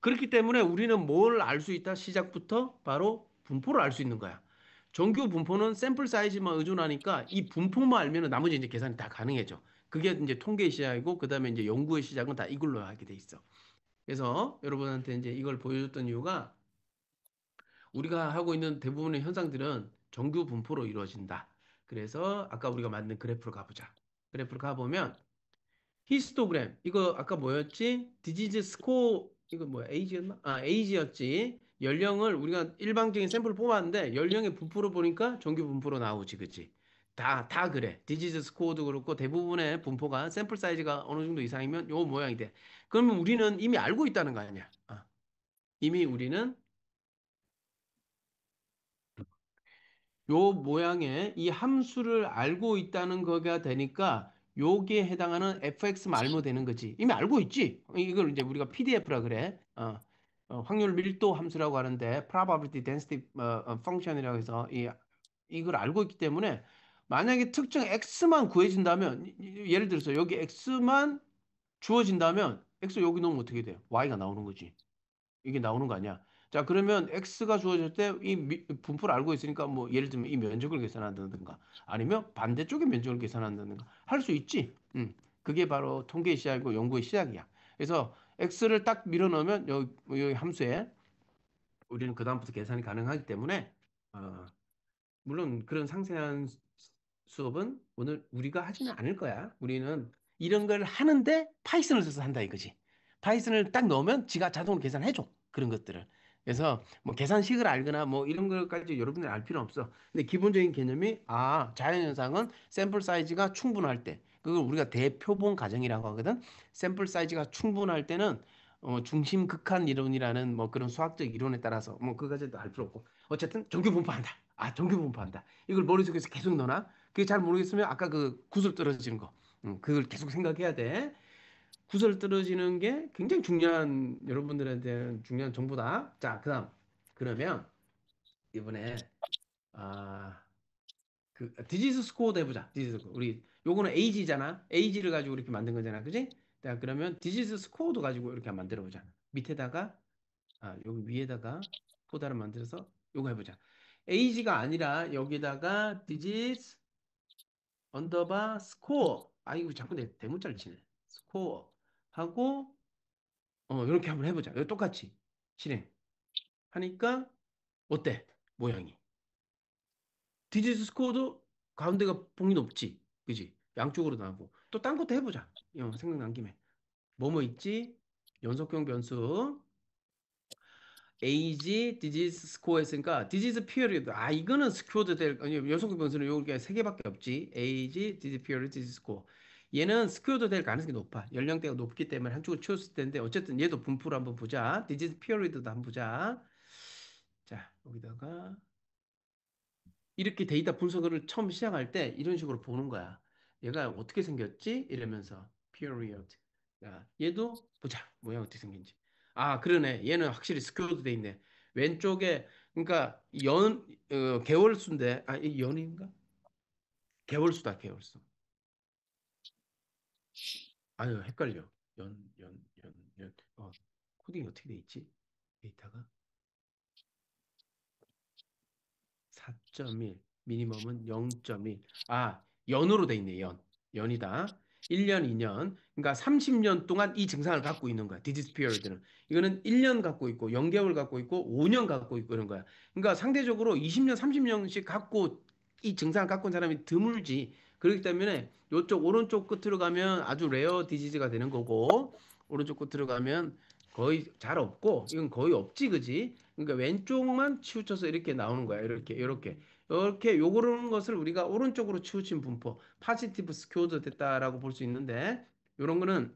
그렇기 때문에 우리는 뭘 알 수 있다? 시작부터 바로 분포를 알 수 있는 거야. 정규 분포는 샘플 사이즈만 의존하니까 이 분포만 알면은 나머지 이제 계산이 다 가능해져. 그게 이제 통계의 시작이고 그다음에 이제 연구의 시작은 다 이걸로 하게 돼 있어. 그래서 여러분한테 이제 이걸 보여줬던 이유가 우리가 하고 있는 대부분의 현상들은 정규 분포로 이루어진다. 그래서 아까 우리가 만든 그래프로 가보자. 그래프로 가보면 히스토그램 이거 아까 뭐였지? 디지즈 스코어 이거 뭐야? 에이지였나? 아 에이지였지. 연령을 우리가 일방적인 샘플을 뽑았는데 연령의 분포로 보니까 정규 분포로 나오지, 그치? 다 그래. 디지즈 스코어도 그렇고 대부분의 분포가 샘플 사이즈가 어느 정도 이상이면 요 모양이 돼. 그러면 우리는 이미 알고 있다는 거 아니야? 이미 우리는 요 모양의 이 함수를 알고 있다는 거가 되니까 요기에 해당하는 fx 말모 되는 거지. 이미 알고 있지. 이걸 이제 우리가 PDF라 그래. 확률 밀도 함수라고 하는데 probability density function이라고 해서 이걸 알고 있기 때문에 만약에 특정 x만 구해진다면 예를 들어서 여기 x만 주어진다면 x 여기 넣으면 어떻게 돼? y가 나오는 거지. 이게 나오는 거 아니야. 자, 그러면 x가 주어질 때 이 분포를 알고 있으니까 뭐 예를 들면 이 면적을 계산한다든가 아니면 반대쪽의 면적을 계산한다든가 할 수 있지. 그게 바로 통계의 시작이고 연구의 시작이야. 그래서 x를 딱 밀어 넣으면 여기 함수에 우리는 그다음부터 계산이 가능하기 때문에 어, 물론 그런 상세한 수업은 오늘 우리가 하지는 않을 거야. 우리는 이런 걸 하는데 파이썬을 써서 한다 이거지. 파이썬을 딱 넣으면 지가 자동으로 계산해 줘. 그런 것들을. 그래서 뭐 계산식을 알거나 뭐 이런 것까지 여러분들이 알 필요 없어. 근데 기본적인 개념이 자연현상은 샘플 사이즈가 충분할 때 그걸 우리가 대표본 가정이라고 하거든. 샘플 사이즈가 충분할 때는 중심 극한 이론이라는 뭐 그런 수학적 이론에 따라서 뭐 그거까지도 알 필요 없고 어쨌든 정규 분포한다. 정규 분포한다. 이걸 머릿속에서 계속 넣어놔. 그게 잘 모르겠으면 아까 그 구슬 떨어지는 거. 그걸 계속 생각해야 돼. 구슬 떨어지는 게 굉장히 중요한 여러분들한테 중요한 정보다. 자, 그러면 이번에 아, 그 디지즈 스코어도 해보자. 디지즈 스코어. 우리 요거는 에이지잖아. 에이지를 가지고 이렇게 만든 거잖아. 그지? 자, 그러면 디지즈 스코어도 가지고 이렇게 만들어 보자. 밑에다가 여기 위에다가 포다를 만들어서 요거 해보자. 에이지가 아니라 여기다가 디지즈 언더바 스코어. 이거 자꾸 내 대문자를 치네. 스코어 하고 이렇게 한번 해보자. 이거 똑같이 실행하니까 어때? 모양이. 디지즈 스코어도 가운데가 봉이 높지. 그지? 양쪽으로 나고. 또 딴 것도 해보자. 생각난 김에. 뭐뭐 있지? 연속형 변수. age, disease score 했으니까 disease period. 이거는 스퀘어도 될 아니 연속형 변수는 요게 세 개밖에 없지. age, disease period, disease score. 얘는 스퀘어도 될 가능성이 높아. 연령대가 높기 때문에 한쪽을 치웠을 텐데 어쨌든 얘도 분포를 한번 보자. disease period도 한번 보자. 자, 여기다가 이렇게 데이터 분석을 처음 시작할 때 이런 식으로 보는 거야. 얘가 어떻게 생겼지? 이러면서 period. 자, 얘도 보자. 모양 어떻게 생긴지. 그러네. 얘는 확실히 스퀘어도 돼 있네. 왼쪽에 그러니까 개월수인데 이 연인가? 개월수다, 개월수. 헷갈려. 연. 코딩이 어떻게 돼 있지? 데이터가 4.1, 미니멈은 0.1. 연으로 돼 있네, 연이다. 1년, 2년. 그러니까 30년 동안 이 증상을 갖고 있는 거야. 디지스 피리어드는. 이거는 1년 갖고 있고 0개월 갖고 있고 5년 갖고 있고 이런 거야. 그러니까 상대적으로 20년, 30년씩 갖고 이 증상을 갖고 있는 사람이 드물지. 그렇기 때문에 이쪽 오른쪽 끝으로 가면 아주 레어 디지즈가 되는 거고 오른쪽 끝으로 가면 거의 잘 없고 이건 거의 없지, 그지? 그러니까 왼쪽만 치우쳐서 이렇게 나오는 거야. 이렇게 이렇게. 이렇게 요런 것을 우리가 오른쪽으로 치우친 분포, 파지티브 스퀘어드 됐다라고 볼 수 있는데, 요런 거는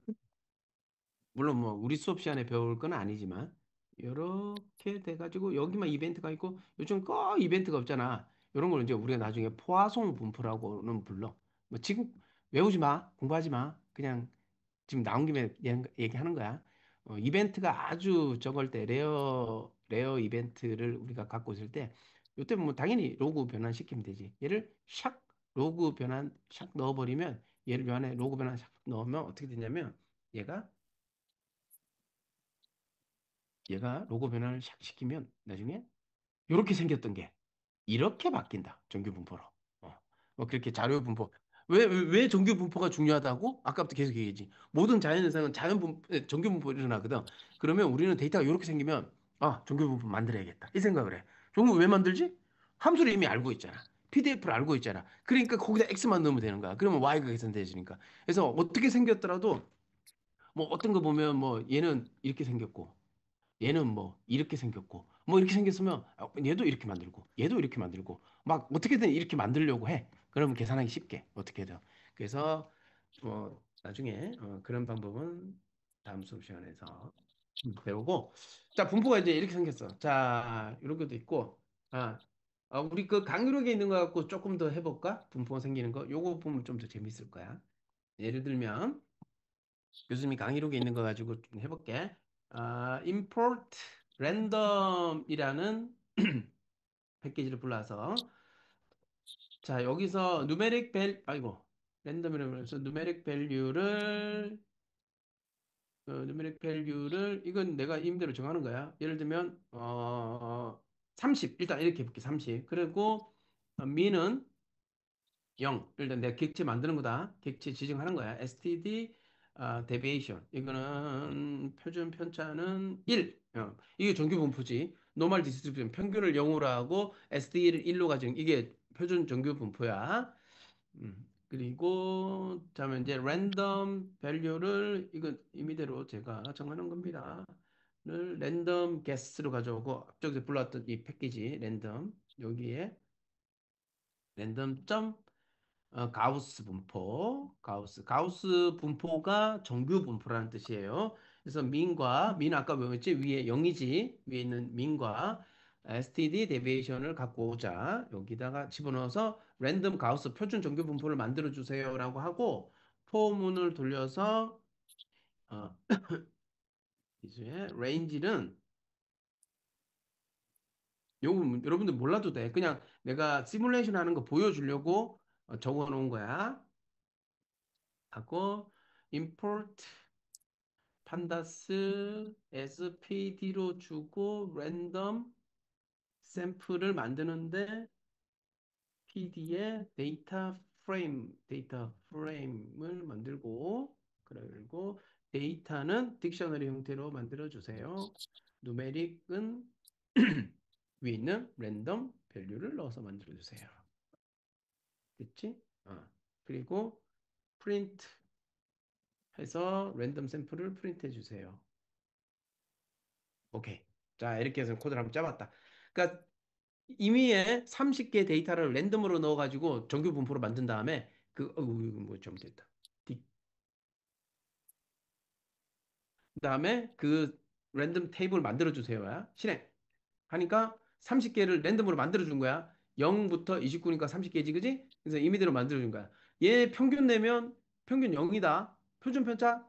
물론 뭐 우리 수업 시간에 배울 건 아니지만 이렇게 돼가지고 여기만 이벤트가 있고 요즘 거 이벤트가 없잖아. 이런 걸 이제 우리가 나중에 포화송 분포라고는 불러. 뭐 지금 외우지 마, 공부하지 마. 그냥 지금 나온 김에 얘기하는 거야. 이벤트가 아주 적을 때 레어 이벤트를 우리가 갖고 있을 때 이때 뭐 당연히 로그 변환시키면 되지. 얘를 샥 로그 변환 샥 넣어버리면 얘를 요 안에 로그 변환 샥 넣으면 어떻게 되냐면 얘가 얘가 로고 변환을 샥 시키면 나중에 이렇게 생겼던 게 이렇게 바뀐다. 정규 분포로. 그렇게 자료 분포. 왜 정규 분포가 중요하다고? 아까부터 계속 얘기했지. 모든 자연 현상은 정규 분포로 일어나거든. 그러면 우리는 데이터가 이렇게 생기면 정규 분포 만들어야겠다. 이 생각을 해. 정규 왜 만들지? 함수를 이미 알고 있잖아. PDF를 알고 있잖아. 그러니까 거기다 X만 넣으면 되는 거야. 그러면 Y가 계산돼지니까. 그래서 어떻게 생겼더라도 뭐 어떤 거 보면 뭐 얘는 이렇게 생겼고 얘는 뭐 이렇게 생겼고 뭐 이렇게 생겼으면 얘도 이렇게 만들고 얘도 이렇게 만들고 막 어떻게든 이렇게 만들려고 해. 그러면 계산하기 쉽게 어떻게든. 그래서 나중에 그런 방법은 다음 수업 시간에서 배우고 자 분포가 이제 이렇게 생겼어. 자 이런 것도 있고 우리 그 강의록에 있는 거 갖고 조금 더 해볼까? 분포가 생기는 거 요거 보면 좀 더 재밌을 거야. 예를 들면 교수님이 강의록에 있는 거 가지고 좀 해볼게. import random이라는 패키지를 불러서 자 여기서 아이고 랜덤이라고 해서 numeric value를 이건 내가 임대로 정하는 거야. 예를 들면 30 일단 이렇게 해볼게 30 그리고 min은 0. 일단 내가 객체 만드는 거다. 객체 지정하는 거야. std deviation. 이거는 표준 편차는 1. 이게 정규 분포지. normal distribution 평균을 0으로 하고 std를 1로 가지고 이게 표준 정규 분포야. 그리고 다음에 이제 random value를 이건 임의대로 제가 정하는 겁니다. 를 랜덤 게스로 가져오고 앞쪽에서 불러왔던 이 패키지 랜덤 여기에 랜덤 가우스 분포, 가우스 분포가 정규 분포라는 뜻이에요. 그래서 민 아까 뭐였지? 위에 0이지. 위에 있는 민과 std 데비에이션을 갖고 오자. 여기다가 집어넣어서 랜덤 가우스 표준 정규 분포를 만들어 주세요라고 하고 포문을 돌려서 어, 이제 레인지는 요거 여러분들 몰라도 돼. 그냥 내가 시뮬레이션 하는 거 보여주려고 적어 놓은 거야. 하고 import 판다스 spd로 주고 랜덤 샘플을 만드는데 pd에 데이터 프레임을 만들고 그리고 데이터는 딕셔너리 형태로 만들어 주세요. 누메릭은 위에 있는 랜덤 밸류를 넣어서 만들어 주세요. 됐지? 그리고 프린트 해서 랜덤 샘플을 프린트해 주세요. 오케이. 자, 이렇게 해서 코드를 한번 짜봤다. 그러니까 임의의 30개 데이터를 랜덤으로 넣어가지고 정규 분포로 만든 다음에 이거 뭐 잘못됐다. 그다음에 그 랜덤 테이블 만들어 주세요야. 실행. 하니까 30개를 랜덤으로 만들어 준 거야. 0부터 29니까 30개지, 그지? 그래서 임의대로 만들어 준 거야. 얘 평균 내면 평균 0이다. 표준 편차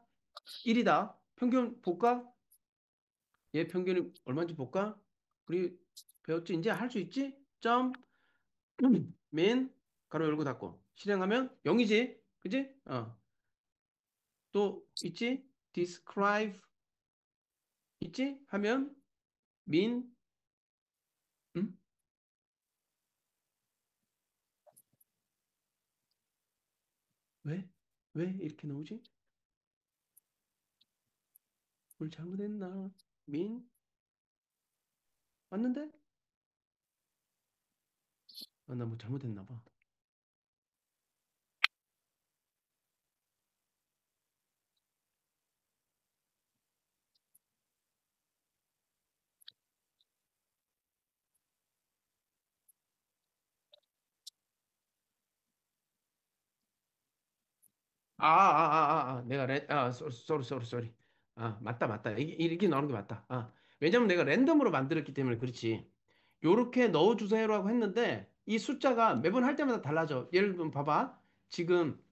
1이다. 평균 볼까? 얘 평균이 얼마인지 볼까? 우리 배웠지? 이제 할 수 있지? min 가로 열고 닫고 실행하면 0이지. 그지? 또 있지? describe 있지? 하면 min 음? 왜? 왜 이렇게 나오지? 뭘 잘못했나? 민? 맞는데? 아, 나 뭐 잘못했나 봐. 내가 쏘리. 맞다, 맞다. 이렇게 나오는 게 맞다. 왜냐면 내가 랜덤으로 만들었기 때문에 그렇지. 요렇게 넣어주세요라고 했는데, 이 숫자가 매번 할 때마다 달라져. 예를 들면, 봐봐. 지금,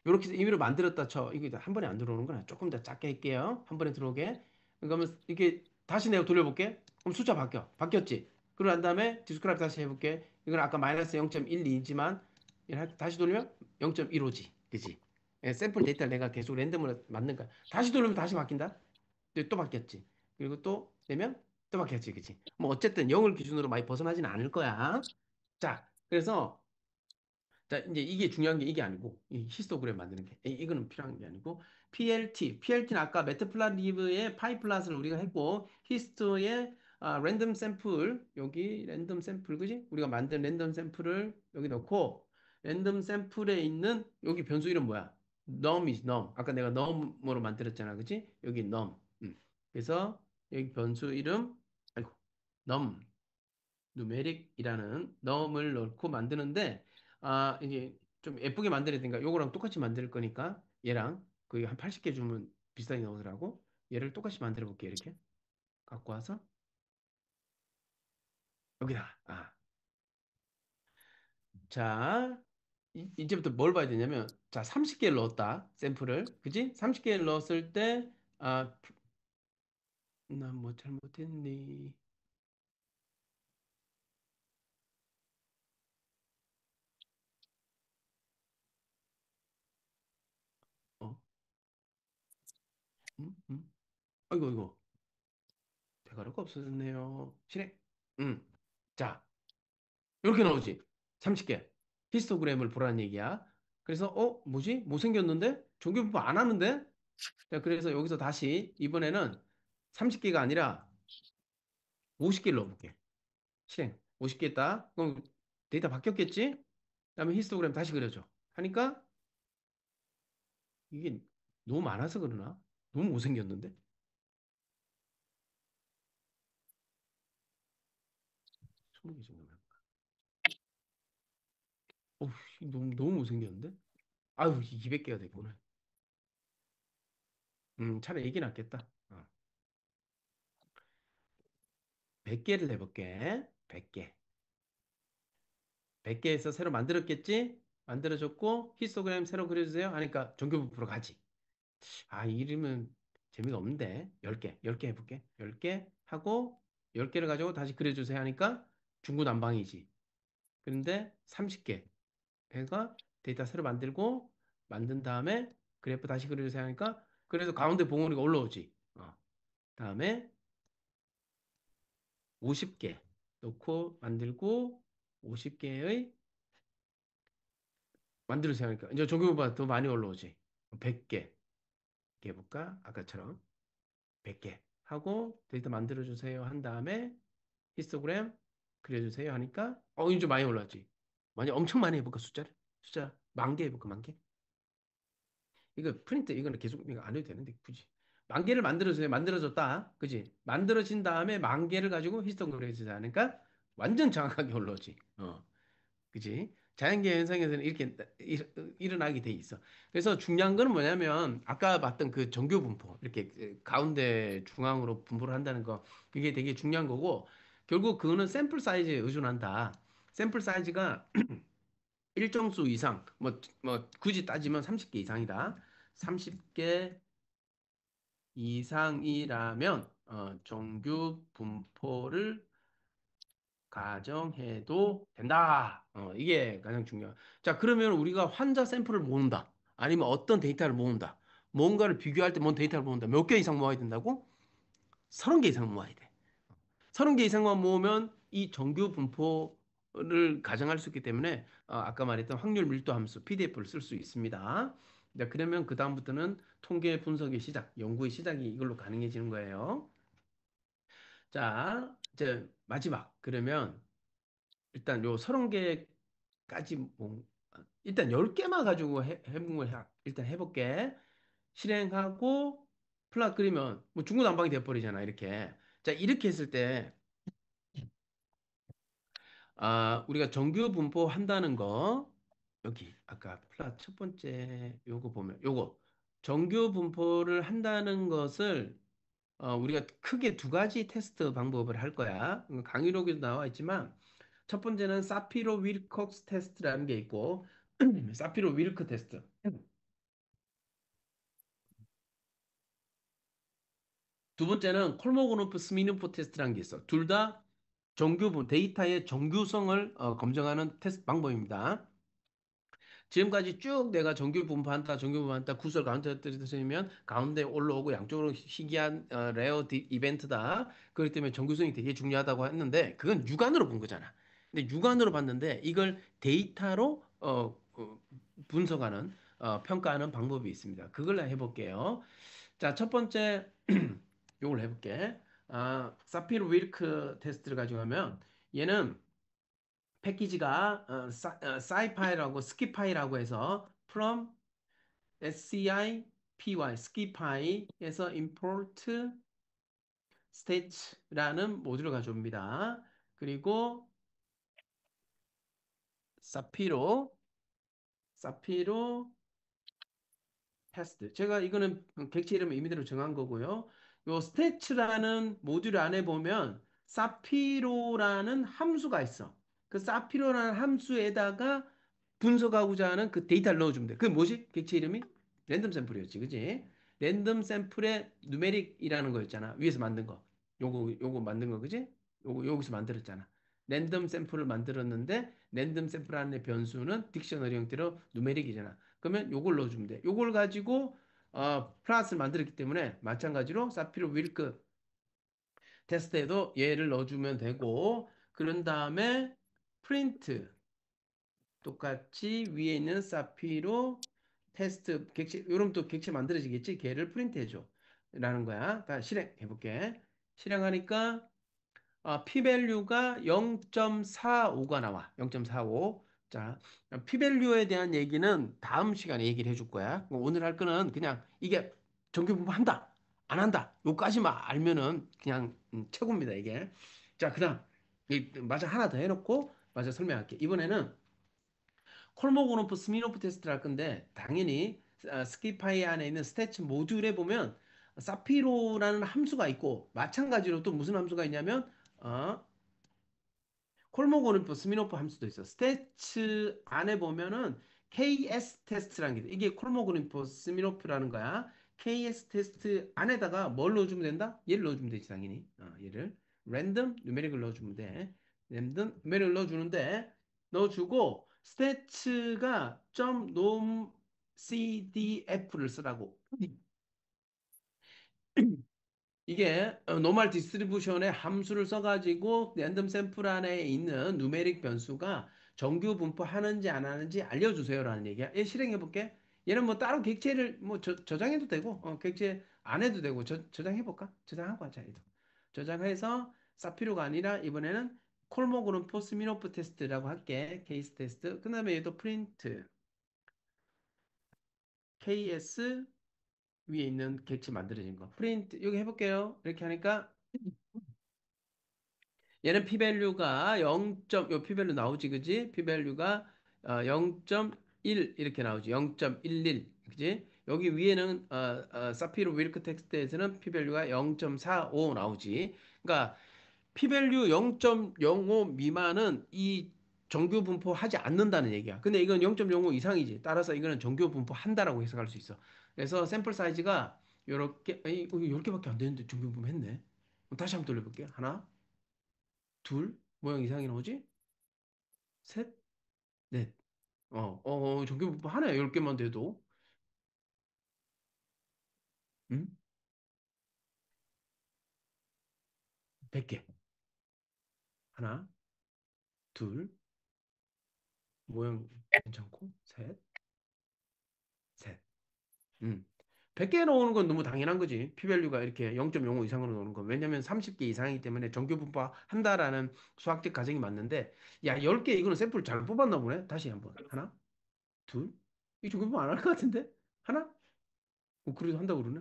요렇게 임의로 만들었다 쳐. 이게 한 번에 안 들어오는구나. 조금 더 작게 할게요. 한 번에 들어오게. 그러면, 이게, 다시 내가 돌려볼게. 그럼 숫자 바뀌었지? 그러고 난 다음에, 디스크라이브 다시 해볼게. 이건 아까 마이너스 0.12지만, 다시 돌리면 0.15지. 그지? 샘플 데이터를 내가 계속 랜덤으로 만든 거야. 다시 돌리면 다시 바뀐다? 또 바뀌었지. 그리고 또 내면 또 바뀌었지. 그지? 뭐 어쨌든 0을 기준으로 많이 벗어나지는 않을 거야. 자, 그래서 자, 이제 이게 중요한 게 이게 아니고 이 히스토그램 만드는 게 이거는 필요한 게 아니고 PLT는 아까 매트플라리브의 파이플랫을 우리가 했고 히스토의 랜덤 샘플 여기 랜덤 샘플 그지? 우리가 만든 랜덤 샘플을 여기 넣고 랜덤 샘플에 있는 여기 변수 이름 뭐야? num. 아까 내가 num으로 만들었잖아, 그지? 여기 num. 그래서 여기 변수 이름 아이고 num 누메릭이라는 num을 넣고 만드는데 이게 좀 예쁘게 만들어야 되니까 요거랑 똑같이 만들 거니까 얘랑 거의 한 80개 주면 비슷하게 나오더라고. 얘를 똑같이 만들어 볼게 이렇게 갖고 와서 여기다 자 이제부터 뭘 봐야 되냐면 자 30개를 넣었다 샘플을 그지? 30개를 넣었을 때 나 뭐 잘못했니? 어? 아이고 이거 대가루가 없어졌네요. 실행. 음. 자 이렇게 나오지. 30개. 히스토그램을 보라는 얘기야. 그래서 뭐지? 못생겼는데? 종교분포 안 하는데? 자, 그래서 여기서 다시 이번에는 30개가 아니라 50개를 넣어볼게. 실행. 50개 했다. 그럼 데이터 바뀌었겠지? 그다음에 히스토그램 다시 그려줘. 하니까 이게 너무 많아서 그러나? 너무 못생겼는데? 20개 정도면. 어우, 너무 못생겼는데? 아유, 200개가 됐구나. 차라리 이게 낫겠다. 100개를 해볼게. 100개. 100개에서 새로 만들었겠지? 만들어줬고 히스토그램 새로 그려주세요 하니까 종교부프로 가지. 이름은 재미가 없는데 10개, 10개 해볼게. 10개 하고 10개를 가지고 다시 그려주세요 하니까 중구난방이지. 그런데 30개 해가 데이터 새로 만들고 만든 다음에 그래프 다시 그려주세요 하니까 그래서 가운데 봉우리가 올라오지. 다음에 50개 놓고 만들고 50개의 만들어서 하니까 이제 조교보다 더 많이 올라오지. 100개 이렇게 해볼까? 아까처럼 100개 하고 데이터 만들어주세요 한 다음에 히스토그램 그려주세요 하니까 이제 많이 올라왔지. 엄청 많이 해볼까 숫자를? 숫자 10,000개 해볼까 10,000개? 이거 프린트 이거는 계속 이거 안 해도 되는데 굳이 10,000개를 만들어주세요. 만들어줬다. 그지? 만들어진 다음에 10,000개를 가지고 히스토그램 그려주세요 하니까 완전 정확하게 올라오지. 그지? 자연계의 현상에서는 이렇게 일어나게 돼 있어. 그래서 중요한 거는 뭐냐면 아까 봤던 그 정교 분포 이렇게 가운데 중앙으로 분포를 한다는 거 그게 되게 중요한 거고 결국 그거는 샘플 사이즈에 의존한다. 샘플 사이즈가 일정 수 이상 뭐 굳이 따지면 30개 이상이다. 30개 이상이라면 정규 분포를 가정해도 된다. 이게 가장 중요한. 자, 그러면 우리가 환자 샘플을 모은다. 아니면 어떤 데이터를 모은다. 뭔가를 비교할 때 뭔 데이터를 모은다. 몇 개 이상 모아야 된다고? 30개 이상 모아야 돼. 30개 이상만 모으면 이 정규 분포를 를 가정할 수 있기 때문에 아까 말했던 확률 밀도 함수 PDF를 쓸 수 있습니다. 자, 그러면 그다음부터는 통계 분석의 시작, 연구의 시작이 이걸로 가능해지는 거예요. 자, 이제 마지막. 그러면 일단 요 30개까지 일단 10개만 가지고 일단 해볼게. 실행하고 플랫 그리면 뭐 중구난방이 돼버리잖아, 이렇게. 자, 이렇게 했을 때 우리가 정규 분포 한다는 거, 여기, 아까 플랫 첫 번째 요거 보면, 요거, 정규 분포를 한다는 것을, 우리가 크게 두 가지 테스트 방법을 할 거야. 강의록에도 나와 있지만, 첫 번째는 사피로 윌콕스 테스트라는 게 있고, 사피로 윌크 테스트. 두 번째는 콜모그노프 스미노프 테스트라는 게 있어. 둘 다 데이터의 정규성을 검증하는 테스트 방법입니다. 지금까지 쭉 내가 정규 분포한다, 구설 가운데 떨어뜨리면 가운데 올라오고 양쪽으로 희귀한 이벤트다. 그렇기 때문에 정규성이 되게 중요하다고 했는데 그건 육안으로 본 거잖아. 근데 육안으로 봤는데 이걸 데이터로 분석하는 평가하는 방법이 있습니다. 그걸 해볼게요. 자, 첫 번째 요걸 해볼게. 사피로 윌크 테스트를 가지고 하면 얘는 패키지가 사이파이라고 스키파이라고 해서 from SCIPY 스키파이에서 import state라는 모듈을 가져옵니다. 그리고 사피로 사피로 테스트. 제가 이거는 객체 이름을 임의대로 정한 거고요. 요 스태츠라는 모듈 안에 보면 사피로라는 함수가 있어. 그 사피로라는 함수에다가 분석하고자 하는 그 데이터를 넣어주면 돼. 그게 뭐지? 객체 이름이? 랜덤 샘플이었지, 그지? 랜덤 샘플의 누메릭이라는 거였잖아. 위에서 만든 거. 요거 만든 거, 그지? 요거 여기서 만들었잖아. 랜덤 샘플을 만들었는데 랜덤 샘플 안에 변수는 딕셔너리 형태로 누메릭이잖아. 그러면 요걸 넣어주면 돼. 요걸 가지고 플러스를 만들었기 때문에 마찬가지로 사피로 윌크 테스트에도 얘를 넣어주면 되고 그런 다음에 프린트 똑같이 위에 있는 사피로 테스트 객체 요럼 또 객체 만들어지겠지? 걔를 프린트해줘 라는 거야. 다 실행해 볼게. 실행하니까 P-value가 0.45가 나와. 0.45. 자, P-value에 대한 얘기는 다음 시간에 얘기를 해줄 거야. 오늘 할 거는 그냥 이게 정규 분포한다, 안 한다. 요까지만 알면은 그냥 최고입니다, 이게. 자, 그다음 마저 하나 더 해놓고 마저 설명할게. 이번에는 콜모고노프 스미노프 테스트를 할 건데 당연히 스키파이 안에 있는 스태츠 모듈에 보면 사피로라는 함수가 있고 마찬가지로 또 무슨 함수가 있냐면 어, 콜모고노프 스미노프 함수도 있어. 스태츠 안에 보면은 KS 테스트라는 게 돼. 이게 콜모고노프 스미노프라는 거야. KS 테스트 안에다가 뭘 넣어주면 된다? 얘를 넣어주면 되지 당연히. 얘를 랜덤 누메릭을 넣어주면 돼. 랜덤 누메릭을 넣어주는데 넣어주고 스태츠가 점 CDF를 쓰라고. 이게 노멀 디스트리뷰션의 함수를 써가지고 랜덤 샘플 안에 있는 누메릭 변수가 정규 분포하는지 안 하는지 알려주세요라는 얘기야. 얘 실행해 볼게. 얘는 뭐 따로 객체를 뭐 저장해도 되고 객체 안 해도 되고 저장해 볼까? 저장하고 하자. 얘도. 저장해서 사피로가 아니라 이번에는 콜모그룹 스미노프 테스트라고 할게. 케이스 테스트. 그다음에 얘도 프린트 KS 위에 있는 객체 만들어진 거. 프린트 여기 해볼게요. 이렇게 하니까 얘는 p-value가 0. 요 p-value 나오지, 그지? p-value가 0.1 이렇게 나오지. 0.11, 그지? 여기 위에는 사피로 윌크 텍스트에서는 p-value가 0.45 나오지. 그러니까 p-value 0.05 미만은 이 정규 분포하지 않는다는 얘기야. 근데 이건 0.05 이상이지. 따라서 이거는 정규 분포한다라고 해석할 수 있어. 그래서 샘플 사이즈가 요렇게, 이거 10개밖에 안 되는데 정규 분포 했네. 다시 한번 돌려볼게요. 하나, 둘, 모양 이상이 나오지? 셋, 넷. 정규분포 하나야, 10개만 돼도. 응? 100개. 하나, 둘. 모양 괜찮고. 셋, 셋. 음. 100개 나오는 건 너무 당연한 거지. P밸류가 이렇게 0.05 이상으로 나오는 건. 왜냐면 30개 이상이기 때문에 정규 분포한다라는 수학적 가정이 맞는데, 야, 10개 이거는 샘플 잘 뽑았나 보네. 다시 한번. 하나, 둘. 이 정규 분포 안 할 것 같은데? 하나? 그래도 한다 그러네.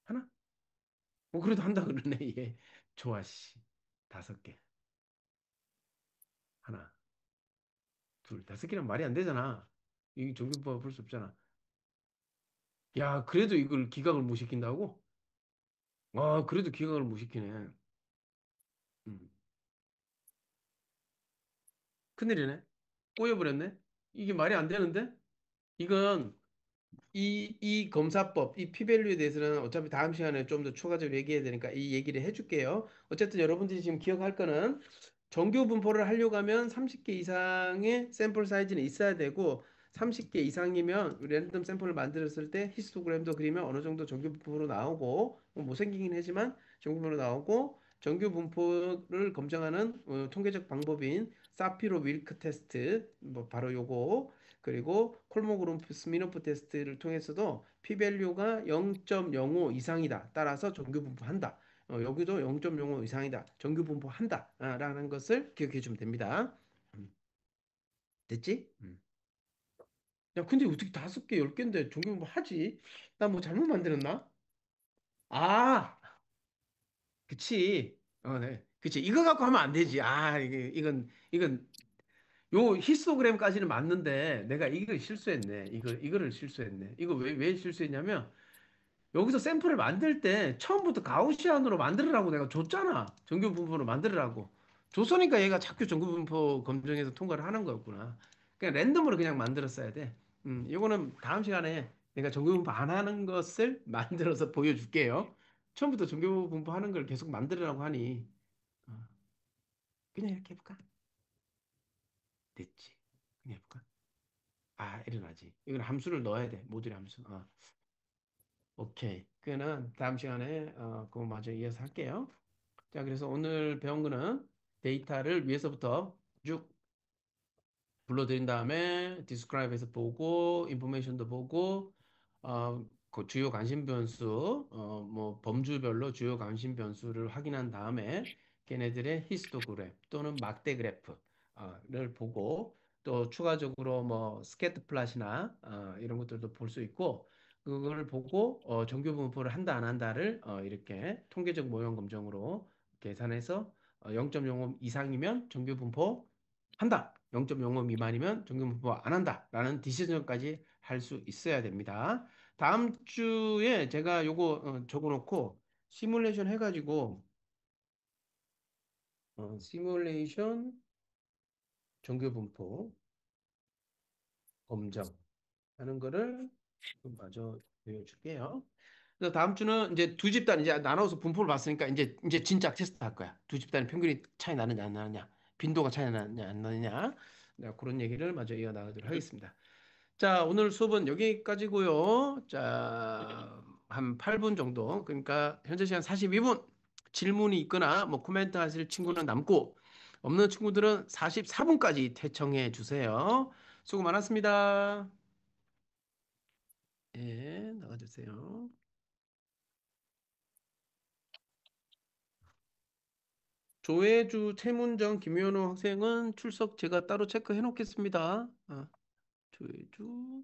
하나? 그래도 한다 그러네. 얘. 좋아, 씨. 5개. 하나, 둘. 5개는 말이 안 되잖아. 이 정규 분포가 볼 수 없잖아. 야, 그래도 이걸 기각을 못 시킨다고? 아, 그래도 기각을 못 시키네. 음. 큰일이네. 꼬여버렸네. 이게 말이 안 되는데? 이건 이 검사법, 이 피밸류에 대해서는 어차피 다음 시간에 좀 더 추가적으로 얘기해야 되니까 이 얘기를 해줄게요. 어쨌든 여러분들이 지금 기억할 거는 정규 분포를 하려고 하면 30개 이상의 샘플 사이즈는 있어야 되고 30개 이상이면 랜덤 샘플을 만들었을 때 히스토그램도 그리면 어느 정도 정규 분포로 나오고 뭐 못생기긴 하지만 정규 분포로 나오고 정규 분포를 검증하는 통계적 방법인 사피로 윌크 테스트 뭐 바로 요거 그리고 콜모그룹 스미노프 테스트를 통해서도 p-value가 0.05 이상이다. 따라서 정규 분포한다. 여기도 0.05 이상이다. 정규 분포한다. 라는 것을 기억해 주면 됩니다. 음, 됐지? 야, 근데 어떻게 5개, 10개인데 정규 분포 하지? 나 뭐 잘못 만들었나? 아, 그치. 네. 그치. 이거 갖고 하면 안 되지. 이건 요 히스토그램까지는 맞는데 내가 이걸 실수했네. 이거를 실수했네. 이거 왜 실수했냐면 여기서 샘플을 만들 때 처음부터 가우시안으로 만들으라고 내가 줬잖아. 정규 분포로 만들으라고. 줬으니까 얘가 자꾸 정규 분포 검증해서 통과를 하는 거였구나. 그냥 랜덤으로 그냥 만들었어야 돼. 이거는 다음 시간에 내가 정규 분포 안 하는 것을 만들어서 보여줄게요. 처음부터 정규 분포 하는 걸 계속 만들으라고 하니 어, 그냥 이렇게 해볼까? 됐지. 그냥 해볼까? 일어나지. 이건 함수를 넣어야 돼. 모듈 함수. 오케이. 그는 다음 시간에 그거 마저 이어서 할게요. 자, 그래서 오늘 배운 거는 데이터를 위에서부터 쭉 불러들인 다음에 디스크라이브해서 보고 인포메이션도 보고 그 주요 관심 변수 뭐 범주별로 주요 관심 변수를 확인한 다음에 걔네들의 히스토그램 또는 막대 그래프를 보고 또 추가적으로 뭐 스캐터 플롯이나 이런 것들도 볼 수 있고 그걸 보고 정규 분포를 한다 안 한다를 이렇게 통계적 모형 검정으로 계산해서 0.05 이상이면 정규 분포 한다. 0.05 미만이면 정규분포 안 한다라는 디시전까지 할 수 있어야 됩니다. 다음 주에 제가 요거 적어놓고 시뮬레이션 해가지고 시뮬레이션 정규분포 검정하는 거를 마저 보여줄게요. 그래서 다음 주는 이제 두 집단 이제 나눠서 분포를 봤으니까 이제 진짜 테스트 할 거야. 두 집단의 평균이 차이 나느냐 안 나느냐, 빈도가 차이 나느냐 안 나느냐. 내가 그런 얘기를 마저 이어나가도록 하겠습니다. 자, 오늘 수업은 여기까지고요. 자, 한 8분 정도. 그러니까 현재 시간 42분. 질문이 있거나 뭐 코멘트 하실 친구는 남고 없는 친구들은 44분까지 대청해 주세요. 수고 많았습니다. 예, 나가주세요. 조혜주, 최문정, 김현우 학생은 출석 제가 따로 체크해 놓겠습니다. 조혜주.